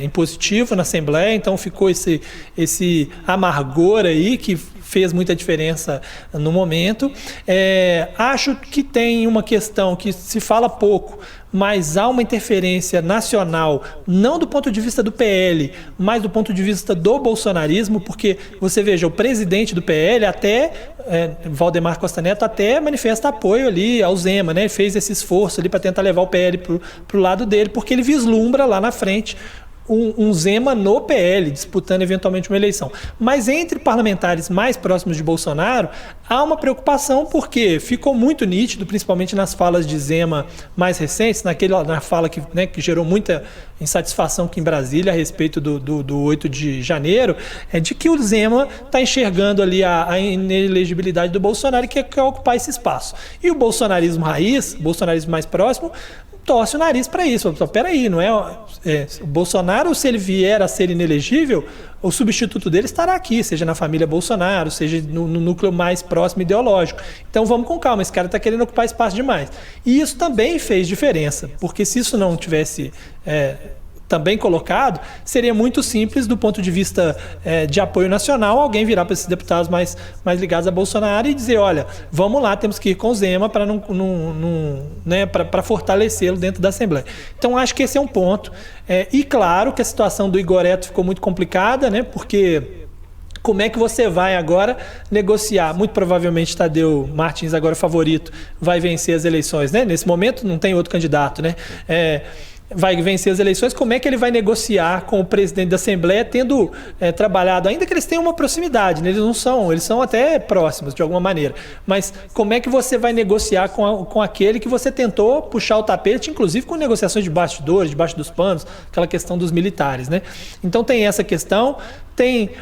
impositivo na Assembleia, então ficou esse amargor aí que fez muita diferença no momento. Acho que tem uma questão que se fala pouco, mas há uma interferência nacional, não do ponto de vista do PL, mas do ponto de vista do bolsonarismo, porque você veja, o presidente do PL Valdemar Costa Neto até manifesta apoio ali ao Zema, né? Fez esse esforço ali para tentar levar o PL para o lado dele, porque ele vislumbra lá na frente um Zema no PL, disputando eventualmente uma eleição. Mas entre parlamentares mais próximos de Bolsonaro, há uma preocupação porque ficou muito nítido, principalmente nas falas de Zema mais recentes, na fala que gerou muita insatisfação aqui em Brasília a respeito do 8 de janeiro, de que o Zema está enxergando ali a inelegibilidade do Bolsonaro e quer ocupar esse espaço. E o bolsonarismo raiz, o bolsonarismo mais próximo, torce o nariz para isso. Peraí, não o Bolsonaro, se ele vier a ser inelegível, o substituto dele estará aqui, seja na família Bolsonaro, seja no núcleo mais próximo ideológico. Então vamos com calma, esse cara está querendo ocupar espaço demais. E isso também fez diferença, porque se isso não tivesse também colocado, seria muito simples do ponto de vista de apoio nacional, alguém virar para esses deputados mais ligados a Bolsonaro e dizer, olha, vamos lá, temos que ir com o Zema para fortalecê-lo dentro da Assembleia. Então acho que esse é um ponto. E claro que a situação do Igoreto ficou muito complicada, né, porque como é que você vai agora negociar? Muito provavelmente Tadeu Martins, agora favorito, vai vencer as eleições, né? Nesse momento não tem outro candidato, né? Vai vencer as eleições, como é que ele vai negociar com o presidente da Assembleia, tendo trabalhado, ainda que eles tenham uma proximidade, né? Eles são até próximos de alguma maneira, mas como é que você vai negociar com aquele que você tentou puxar o tapete, inclusive com negociações de bastidores, debaixo dos panos, aquela questão dos militares, né? Então tem essa questão, tem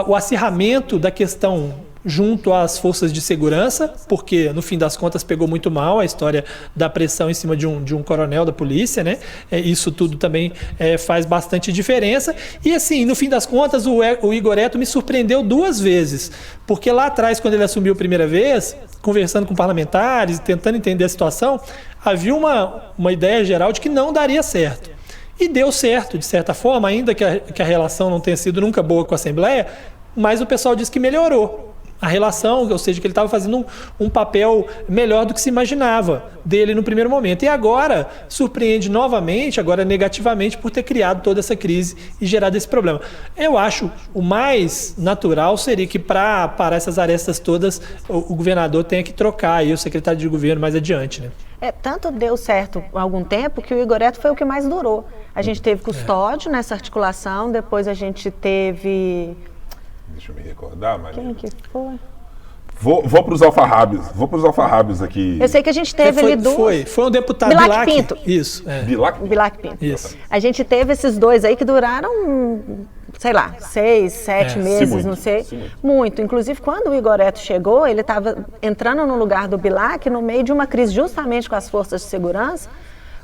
o acirramento da questão junto às forças de segurança, porque no fim das contas pegou muito mal a história da pressão em cima de um coronel da polícia, né? Isso tudo também faz bastante diferença. E assim, no fim das contas, o Igoreto me surpreendeu 2 vezes, porque lá atrás, quando ele assumiu a primeira vez, conversando com parlamentares, tentando entender a situação, havia uma ideia geral de que não daria certo. E deu certo, de certa forma, ainda que a relação não tenha sido nunca boa com a Assembleia, mas o pessoal disse que melhorou a relação, ou seja, que ele estava fazendo um papel melhor do que se imaginava dele no primeiro momento. E agora surpreende novamente, agora negativamente, por ter criado toda essa crise e gerado esse problema. Eu acho o mais natural seria que para parar essas arestas todas, o governador tenha que trocar aí o secretário de governo mais adiante, né? Tanto deu certo há algum tempo que o Igoreto foi o que mais durou. A gente teve Custódio nessa articulação, depois a gente teve... Deixa eu me recordar, Maria. Quem que foi? Vou para os alfarrábios aqui. Eu sei que a gente teve ali duas. Foi um deputado Bilac Pinto. Isso. Bilac Pinto. Isso. A gente teve esses 2 aí que duraram, sei lá, 6, 7 meses, muito, não sei. Muito. Inclusive, quando o Igoreto chegou, ele estava entrando no lugar do Bilac no meio de uma crise justamente com as forças de segurança,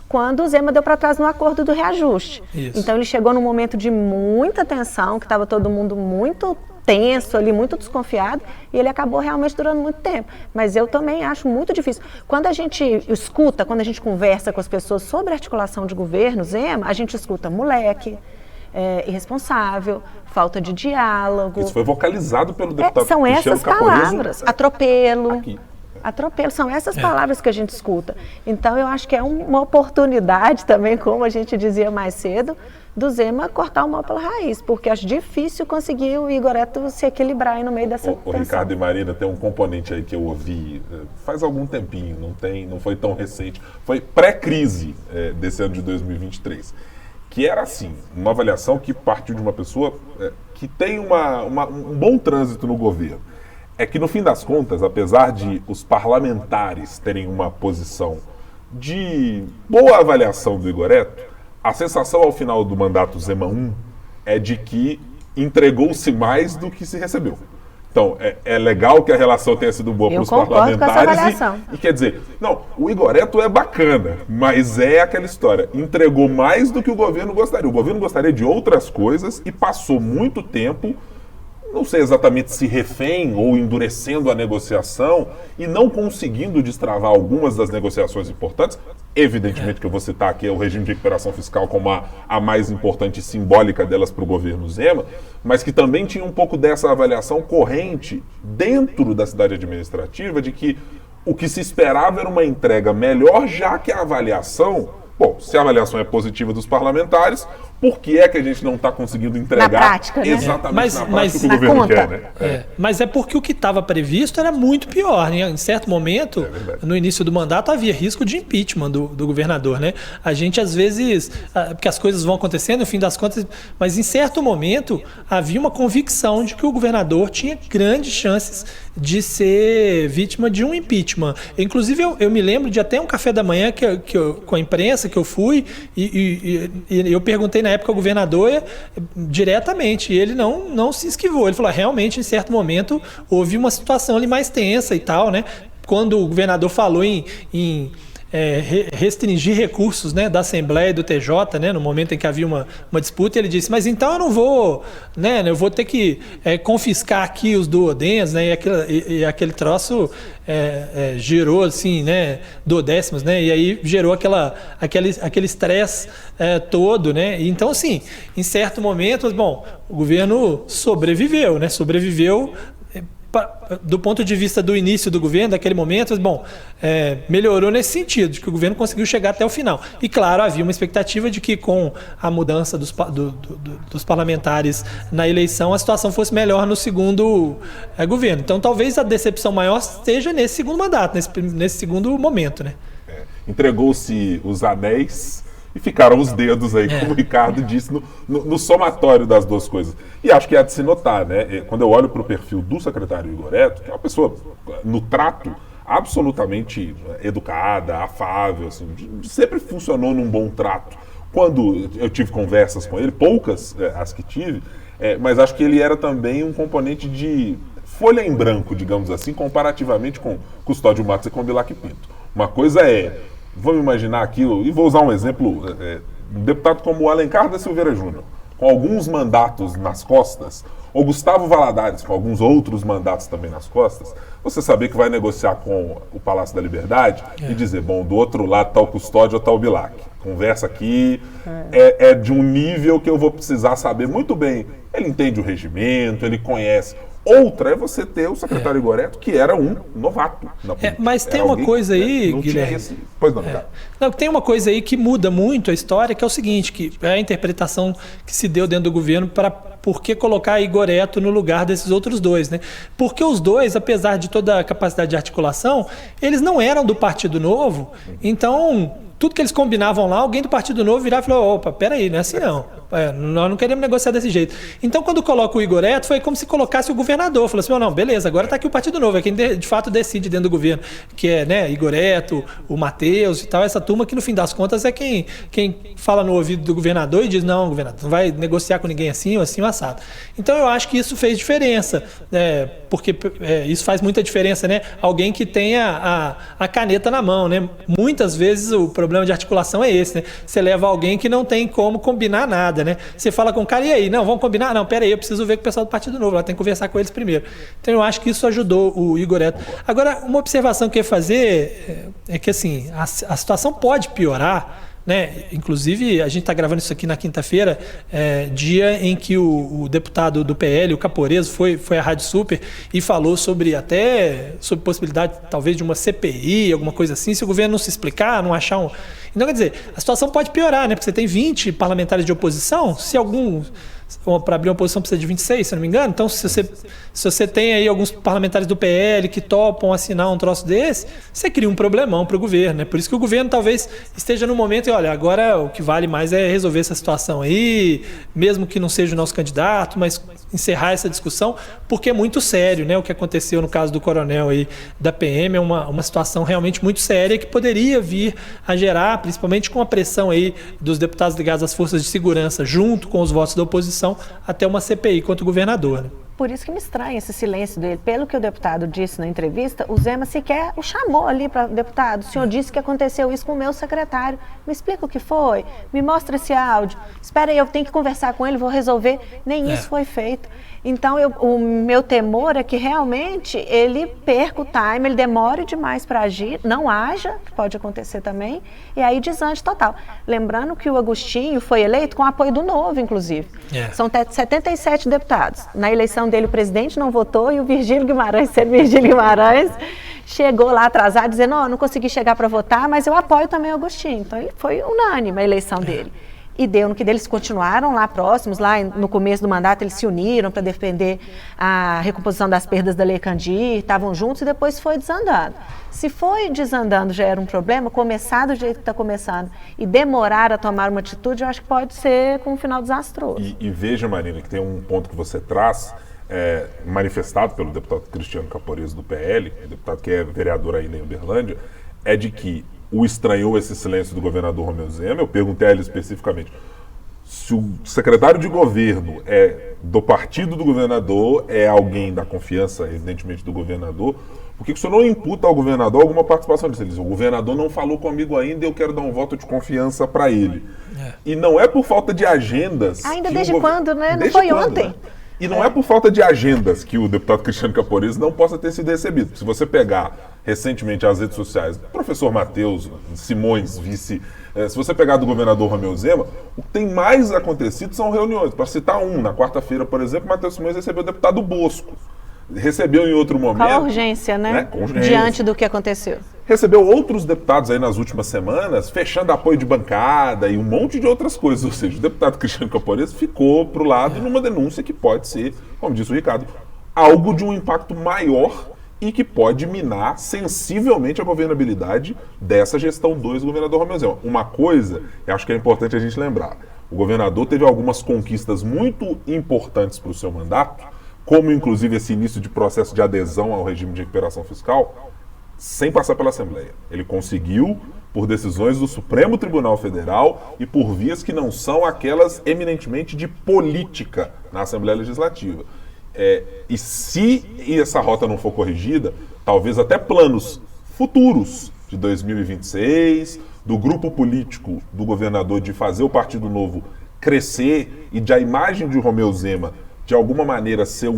quando o Zema deu para trás no acordo do reajuste. Isso. Então ele chegou num momento de muita tensão, que estava todo mundo muito tenso ali, muito desconfiado, e ele acabou realmente durando muito tempo. Mas eu também acho muito difícil. Quando a gente escuta, quando a gente conversa com as pessoas sobre articulação de governo, Zema, a gente escuta moleque, irresponsável, falta de diálogo. Isso foi vocalizado pelo deputado São essas palavras, atropelo. Aqui. Atropelo, são essas palavras que a gente escuta. Então eu acho que é uma oportunidade também, como a gente dizia mais cedo, do Zema cortar o mal pela raiz, porque acho difícil conseguir o Igoreto se equilibrar aí no meio dessa tensão. O Ricardo e Marina, tem um componente aí que eu ouvi faz algum tempinho, não foi tão recente, foi pré-crise desse ano de 2023, que era assim, uma avaliação que partiu de uma pessoa que tem um bom trânsito no governo. É que no fim das contas, apesar de os parlamentares terem uma posição de boa avaliação do Igoreto, A sensação ao final do mandato Zema 1 é de que entregou-se mais do que se recebeu. Então, é legal que a relação tenha sido boa para os parlamentares. E quer dizer, não, o Igoreto é bacana, mas é aquela história. Entregou mais do que o governo gostaria. O governo gostaria de outras coisas e passou muito tempo, não sei exatamente se refém ou endurecendo a negociação e não conseguindo destravar algumas das negociações importantes. Evidentemente que eu vou citar aqui o regime de recuperação fiscal como a mais importante e simbólica delas para o governo Zema, mas que também tinha um pouco dessa avaliação corrente dentro da cidade administrativa de que o que se esperava era uma entrega melhor, já que a avaliação... Bom, se a avaliação é positiva dos parlamentares, por que é que a gente não está conseguindo entregar na prática, né? Exatamente na prática o que o governo quer, né? Mas é porque o que estava previsto era muito pior, né? Em certo momento, no início do mandato, havia risco de impeachment do governador, né? A gente, às vezes, porque as coisas vão acontecendo, no fim das contas, mas em certo momento havia uma convicção de que o governador tinha grandes chances de ser vítima de um impeachment. Inclusive, eu me lembro de até um café da manhã com a imprensa que eu fui e eu perguntei na época ao governador diretamente e ele não se esquivou. Ele falou, realmente, em certo momento, houve uma situação ali mais tensa e tal, né? Quando o governador falou em restringir recursos, né, da Assembleia e do TJ, né, no momento em que havia uma disputa, ele disse, mas então eu não vou, né, eu vou ter que confiscar aqui os duodens, né, e aquele troço gerou assim, né, duodécimos, né, e aí gerou aquele estresse todo, né, e então assim, em certo momento, bom, o governo sobreviveu, né, do ponto de vista do início do governo, daquele momento, bom, melhorou nesse sentido, de que o governo conseguiu chegar até o final. E, claro, havia uma expectativa de que com a mudança dos parlamentares na eleição, a situação fosse melhor no segundo governo. Então, talvez a decepção maior esteja nesse segundo mandato, nesse segundo momento, né? Entregou-se os anéis e ficaram os dedos aí, como o Ricardo disse, no somatório das duas coisas. E acho que é de se notar, né? Quando eu olho para o perfil do secretário Igoreto, que é uma pessoa no trato absolutamente educada, afável, assim, sempre funcionou num bom trato. Quando eu tive conversas com ele, poucas as que tive, mas acho que ele era também um componente de folha em branco, digamos assim, comparativamente com Custódio Matos e com Bilac Pinto. Uma coisa vamos imaginar aquilo, e vou usar um exemplo, um deputado como o Alencar da Silveira Júnior, com alguns mandatos nas costas, ou Gustavo Valadares, com alguns outros mandatos também nas costas, você saber que vai negociar com o Palácio da Liberdade e dizer, bom, do outro lado está o Custódio ou está o Bilac. Conversa aqui é de um nível que eu vou precisar saber muito bem. Ele entende o regimento, ele conhece. Outra é você ter o secretário Igoreto, que era um novato na política. Mas tem uma coisa aí, Guilherme. Pois não, cara. Não, tem uma coisa aí que muda muito a história, que é o seguinte, que é a interpretação que se deu dentro do governo para por que colocar Igoreto no lugar desses outros dois, né? Porque os dois, apesar de toda a capacidade de articulação, eles não eram do Partido Novo, então tudo que eles combinavam lá, alguém do Partido Novo virava e falou, opa, peraí, não é assim não. Nós não queremos negociar desse jeito. Então, quando coloca o Igoreto, foi como se colocasse o governador. Falou assim, não, beleza, agora está aqui o Partido Novo, é quem de fato decide dentro do governo, que é, né, Igoreto, o Matheus e tal, essa turma que no fim das contas é quem fala no ouvido do governador e diz, não, governador, não vai negociar com ninguém assim ou assim ou assado. Então, eu acho que isso fez diferença, porque isso faz muita diferença, né? Alguém que tenha a caneta na mão, né? Muitas vezes o problema de articulação é esse, né? Você leva alguém que não tem como combinar nada, né? Você fala com o cara, e aí? Não, vamos combinar? Não, peraí, eu preciso ver com o pessoal do Partido Novo, lá tem que conversar com eles primeiro. Então eu acho que isso ajudou o Igoreto. Agora, uma observação que eu ia fazer é que assim, a situação pode piorar, né? Inclusive, a gente está gravando isso aqui na quinta-feira, dia em que o deputado do PL, o Caporeso, foi à Rádio Super e falou sobre possibilidade, talvez, de uma CPI, alguma coisa assim, se o governo não se explicar, não achar um... Então, quer dizer, a situação pode piorar, né? Porque você tem 20 parlamentares de oposição, se para abrir uma posição precisa de 26, se eu não me engano. Então, se você tem aí alguns parlamentares do PL que topam assinar um troço desse, você cria um problemão para o governo, né? Por isso que o governo talvez esteja no momento e, olha, agora o que vale mais é resolver essa situação aí, mesmo que não seja o nosso candidato, mas encerrar essa discussão, porque é muito sério, né? O que aconteceu no caso do coronel aí da PM é uma situação realmente muito séria que poderia vir a gerar, principalmente com a pressão aí dos deputados ligados às forças de segurança, junto com os votos da oposição, até uma CPI contra o governador, né? Por isso que me estranha esse silêncio dele. Pelo que o deputado disse na entrevista, o Zema sequer o chamou ali para deputado. O senhor disse que aconteceu isso com o meu secretário. Me explica o que foi? Me mostra esse áudio. Espera aí, eu tenho que conversar com ele, vou resolver. Nem isso foi feito. Então, o meu temor é que realmente ele perca o time, ele demore demais para agir, não haja, que pode acontecer também, e aí desande total. Lembrando que o Agostinho foi eleito com apoio do Novo, inclusive. São 77 deputados. Na eleição dele, o presidente não votou e o Virgílio Guimarães, sendo Virgílio Guimarães, chegou lá atrasado, dizendo, não consegui chegar para votar, mas eu apoio também o Agostinho. Então, ele foi unânime a eleição dele. E deu no que eles continuaram lá próximos, lá no começo do mandato eles se uniram para defender a recomposição das perdas da Lei Candir, estavam juntos e depois foi desandando. Se foi desandando já era um problema, começar do jeito que está começando e demorar a tomar uma atitude, eu acho que pode ser com um final desastroso. E veja, Marina, que tem um ponto que você traz, manifestado pelo deputado Cristiano Caporeso do PL, deputado que é vereador ainda em Uberlândia, é de que o estranhou esse silêncio do governador Romeu Zema. Eu perguntei a ele especificamente se o secretário de governo é do partido do governador, é alguém da confiança, evidentemente, do governador, por que o senhor não imputa ao governador alguma participação disso? Ele diz, o governador não falou comigo ainda e eu quero dar um voto de confiança para ele. E não é por falta de agendas... Ainda desde quando, né? Não foi ontem. Né? E não é por falta de agendas que o deputado Cristiano Caporeso não possa ter sido recebido. Se você pegar recentemente as redes sociais, o professor Matheus Simões, vice, se você pegar do governador Romeu Zema, o que tem mais acontecido são reuniões. Para citar na quarta-feira, por exemplo, Matheus Simões recebeu o deputado Bosco. Recebeu em outro momento... Qual a urgência, né? Com urgência. Diante do que aconteceu. Recebeu outros deputados aí nas últimas semanas, fechando apoio de bancada e um monte de outras coisas. Ou seja, o deputado Cristiano Caporeso ficou para o lado numa denúncia que pode ser, como disse o Ricardo, algo de um impacto maior e que pode minar sensivelmente a governabilidade dessa gestão 2 do governador Romeu Zema. Uma coisa, eu acho que é importante a gente lembrar, o governador teve algumas conquistas muito importantes para o seu mandato, como inclusive esse início de processo de adesão ao regime de recuperação fiscal, sem passar pela Assembleia. Ele conseguiu, por decisões do Supremo Tribunal Federal e por vias que não são aquelas eminentemente de política na Assembleia Legislativa. E se essa rota não for corrigida, talvez até planos futuros de 2026, do grupo político do governador de fazer o Partido Novo crescer e de a imagem de Romeu Zema de alguma maneira ser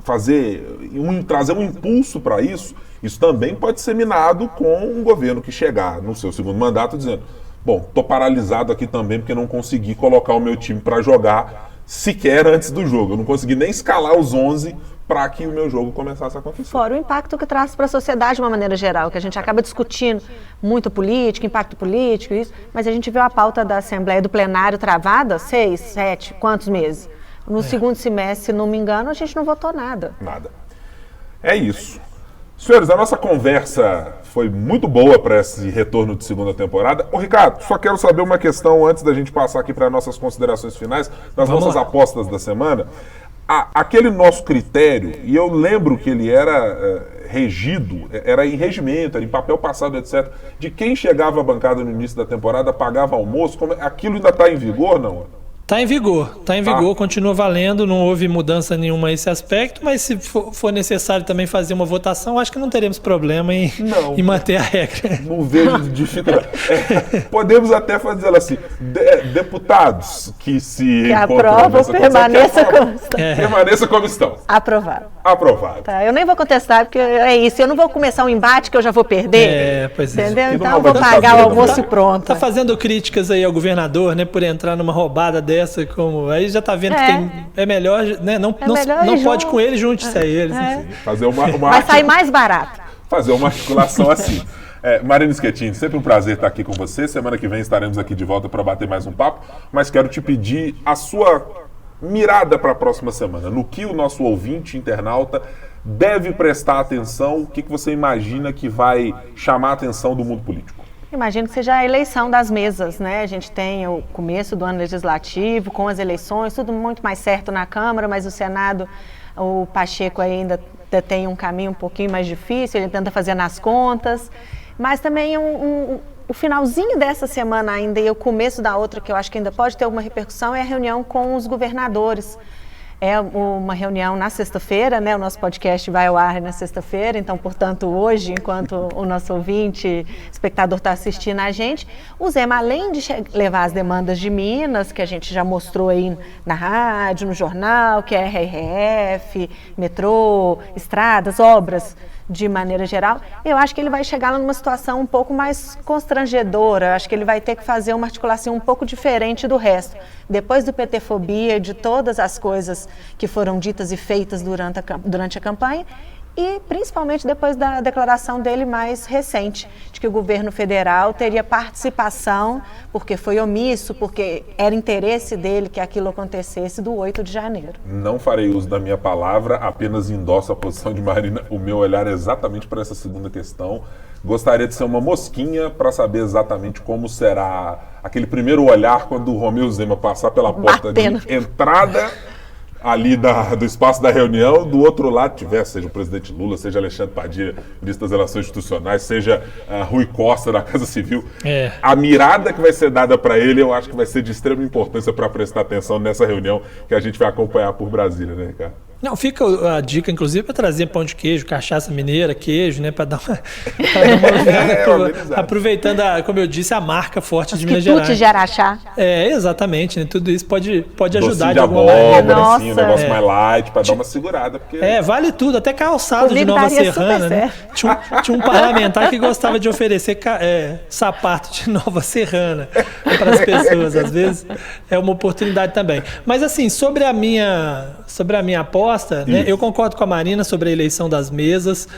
trazer um impulso para isso, isso também pode ser minado com um governo que chegar no seu segundo mandato dizendo, bom, estou paralisado aqui também porque não consegui colocar o meu time para jogar sequer antes do jogo, eu não consegui nem escalar os 11 para que o meu jogo começasse a acontecer. Fora o impacto que traz para a sociedade de uma maneira geral, que a gente acaba discutindo muito política, impacto político, isso, mas a gente viu a pauta da Assembleia, do plenário travada, 6, 7, quantos meses? No segundo semestre, se não me engano, a gente não votou nada. Nada. É isso. Senhores, a nossa conversa foi muito boa para esse retorno de segunda temporada. Ô Ricardo, só quero saber uma questão antes da gente passar aqui para nossas considerações finais, das nossas apostas da semana. Aquele nosso critério, e eu lembro que ele era regido, era em regimento, era em papel passado, etc., de quem chegava à bancada no início da temporada pagava almoço, aquilo ainda está em vigor, não? Está em vigor, continua valendo, não houve mudança nenhuma nesse aspecto, mas se for necessário também fazer uma votação, acho que não teremos problema em manter a regra. Não vejo dificuldade. Podemos até fazer ela assim, deputados que se aprovam, permaneça como estão. Aprovado. Tá, eu nem vou contestar, porque é isso, eu não vou começar um embate que eu já vou perder, entendeu? Então eu vou pagar o almoço e pronto. Está fazendo críticas aí ao governador, né, por entrar numa roubada dessa, como aí já está vendo que é melhor, né, não pode com ele, junte-se a eles. Fazer uma vai sair mais barato. Fazer uma articulação assim. Marina Schettini, sempre um prazer estar aqui com você. Semana que vem estaremos aqui de volta para bater mais um papo, mas quero te pedir a sua mirada para a próxima semana. No que o nosso ouvinte, internauta, deve prestar atenção? O que você imagina que vai chamar a atenção do mundo político? Imagino que seja a eleição das mesas, né? A gente tem o começo do ano legislativo, com as eleições, tudo muito mais certo na Câmara, mas o Senado, o Pacheco ainda tem um caminho um pouquinho mais difícil, ele tenta fazer nas contas, mas também o finalzinho dessa semana ainda e o começo da outra, que eu acho que ainda pode ter alguma repercussão, é a reunião com os governadores. É uma reunião na sexta-feira, né? O nosso podcast vai ao ar na sexta-feira, então, portanto, hoje, enquanto o nosso ouvinte, espectador está assistindo a gente, o Zema, além de levar as demandas de Minas, que a gente já mostrou aí na rádio, no jornal, que é RRF, metrô, estradas, obras, de maneira geral, eu acho que ele vai chegar lá numa situação um pouco mais constrangedora. Eu acho que ele vai ter que fazer uma articulação um pouco diferente do resto. Depois do PT-fobia, de todas as coisas que foram ditas e feitas durante a campanha, e principalmente depois da declaração dele mais recente, de que o governo federal teria participação, porque foi omisso, porque era interesse dele que aquilo acontecesse do 8 de janeiro. Não farei uso da minha palavra, apenas endosso a posição de Marina. O meu olhar é exatamente para essa segunda questão. Gostaria de ser uma mosquinha para saber exatamente como será aquele primeiro olhar quando o Romeu Zema passar pela porta de entrada ali do espaço da reunião, do outro lado tiver, seja o presidente Lula, seja Alexandre Padilha, ministro das Relações Institucionais, seja Rui Costa, da Casa Civil. A mirada que vai ser dada para ele, eu acho que vai ser de extrema importância para prestar atenção nessa reunião que a gente vai acompanhar por Brasília, né, Ricardo? Não, fica a dica, inclusive, para trazer pão de queijo, cachaça mineira, queijo, né? Para dar uma aproveitando, como eu disse, a marca forte de Minas Gerais. Quitute de Araxá. Exatamente, né? Tudo isso pode ajudar de alguma maneira. Assim, um negócio mais light, para dar uma segurada. Porque... vale tudo, até calçado de Nova Serrana, né? Tinha um parlamentar que gostava de oferecer sapato de Nova Serrana para as pessoas, às vezes é uma oportunidade também. Mas assim, sobre a minha aposta, né, eu concordo com a Marina sobre a eleição das mesas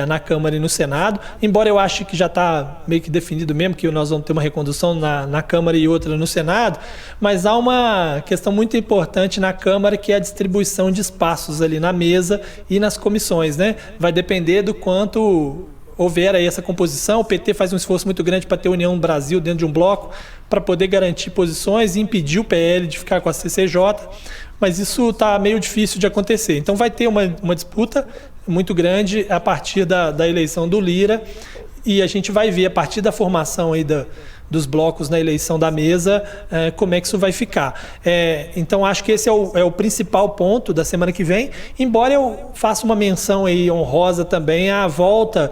na Câmara e no Senado, embora eu ache que já está meio que definido mesmo, que nós vamos ter uma recondução na Câmara e outra no Senado, mas há uma questão muito importante na Câmara, que é a distribuição de espaços ali na mesa e nas comissões, né? Vai depender do quanto houver aí essa composição. O PT faz um esforço muito grande para ter união no Brasil dentro de um bloco, para poder garantir posições e impedir o PL de ficar com a CCJ, mas isso está meio difícil de acontecer. Então vai ter uma disputa muito grande a partir da eleição do Lira, e a gente vai ver a partir da formação aí dos blocos na eleição da mesa, como é que isso vai ficar. Então acho que esse é o principal ponto da semana que vem, embora eu faça uma menção aí honrosa também à volta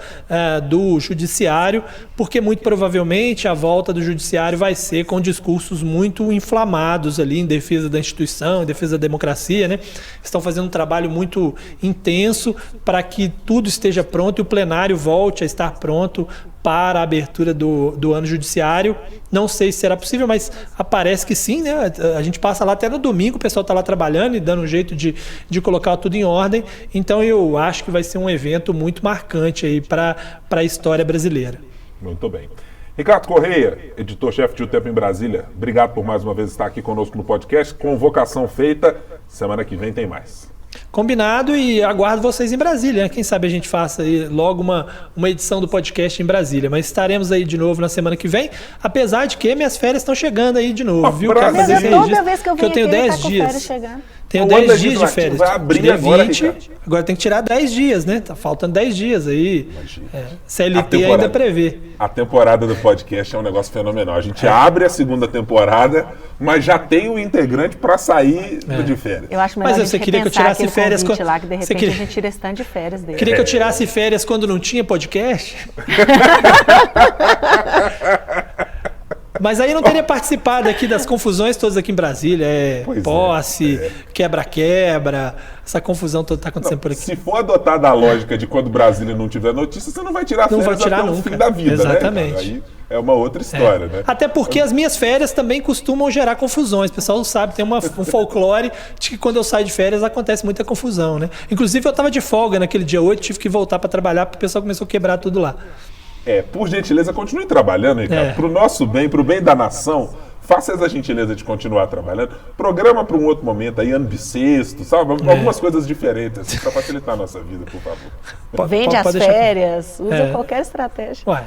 do judiciário, porque muito provavelmente a volta do judiciário vai ser com discursos muito inflamados ali em defesa da instituição, em defesa da democracia, né? Estão fazendo um trabalho muito intenso para que tudo esteja pronto e o plenário volte a estar pronto para a abertura do ano judiciário. Não sei se será possível, mas parece que sim, né? A gente passa lá até no domingo, o pessoal está lá trabalhando e dando um jeito de colocar tudo em ordem. Então eu acho que vai ser um evento muito marcante aí para a história brasileira. Muito bem. Ricardo Correia, editor-chefe de O Tempo em Brasília, obrigado por mais uma vez estar aqui conosco no podcast. Convocação feita, semana que vem tem mais. Combinado, e aguardo vocês em Brasília, né? Quem sabe a gente faça aí logo uma edição do podcast em Brasília, mas estaremos aí de novo na semana que vem, apesar de que minhas férias estão chegando aí de novo, viu? Toda vez que eu venho tenho aqui, 10 dias. Tenho 10 dias de férias. Vai abrir agora, 20, agora tem que tirar 10 dias, né? Tá faltando 10 dias aí. CLT ainda prevê. A temporada do podcast é um negócio fenomenal. A gente abre a segunda temporada, mas já tem o integrante para sair de férias. Eu acho melhor. Mas você queria que eu tirasse férias quando lá, que de repente a gente tira esse tanto de férias dele. Queria que eu tirasse férias quando não tinha podcast? Mas aí não teria participado aqui das confusões todas aqui em Brasília. Posse, quebra-quebra, essa confusão toda está acontecendo por aqui. Se for adotada a lógica de quando Brasília não tiver notícia, você não vai tirar férias até o fim da vida, exatamente. Né? Aí é uma outra história, né? Até porque as minhas férias também costumam gerar confusões. O pessoal sabe, tem um folclore de que quando eu saio de férias acontece muita confusão, né? Inclusive eu estava de folga naquele dia 8, tive que voltar para trabalhar porque o pessoal começou a quebrar tudo lá. Por gentileza, continue trabalhando, Ricardo. Para o nosso bem, para o bem da nação, faça essa gentileza de continuar trabalhando. Programa para um outro momento aí, ano bissexto, sabe? Algumas coisas diferentes, assim, para facilitar a nossa vida, por favor. Vende as férias, usa qualquer estratégia. Ué,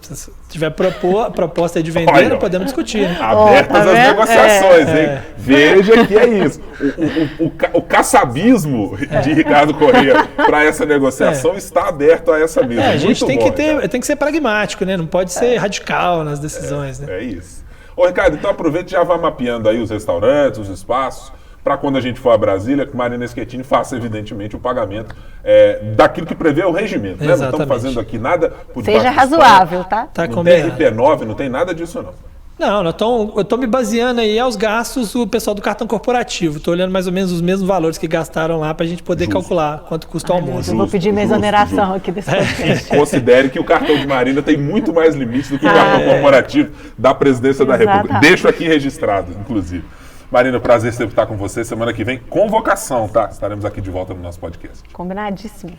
se tiver proposta aí de vender, podemos discutir. Né? Abertas as negociações, hein? Veja que é isso. O caçabismo de Ricardo Corrêa para essa negociação está aberto a essa mesa. A gente tem tem que ser pragmático, né? Não pode ser radical nas decisões. Né? É isso. Ô, Ricardo, então aproveita e já vá mapeando aí os restaurantes, os espaços, para quando a gente for a Brasília, que Marina Schettini faça, evidentemente, o pagamento daquilo que prevê o regimento. Né? Não estamos fazendo aqui nada por debaixo Seja razoável, tá? Não tem RP9, não tem nada disso, não. Não, eu estou me baseando aí aos gastos do pessoal do cartão corporativo. Estou olhando mais ou menos os mesmos valores que gastaram lá para a gente poder calcular quanto custa o almoço. Eu vou pedir minha exoneração aqui desse podcast. Considere que o cartão de Marina tem muito mais limites do que o cartão corporativo da Presidência da República. Deixo aqui registrado, inclusive. Marina, prazer sempre estar com você. Semana que vem, convocação, tá? Estaremos aqui de volta no nosso podcast. Combinadíssimo.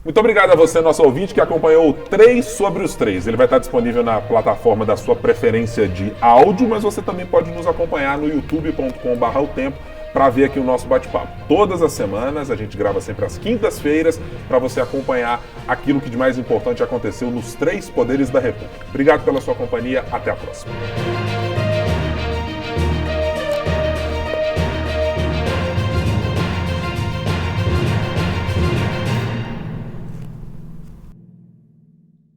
Muito obrigado a você, nosso ouvinte, que acompanhou o 3 sobre os 3. Ele vai estar disponível na plataforma da sua preferência de áudio, mas você também pode nos acompanhar no youtube.com/otempo para ver aqui o nosso bate-papo. Todas as semanas, a gente grava sempre às quintas-feiras para você acompanhar aquilo que de mais importante aconteceu nos 3 poderes da República. Obrigado pela sua companhia, até a próxima.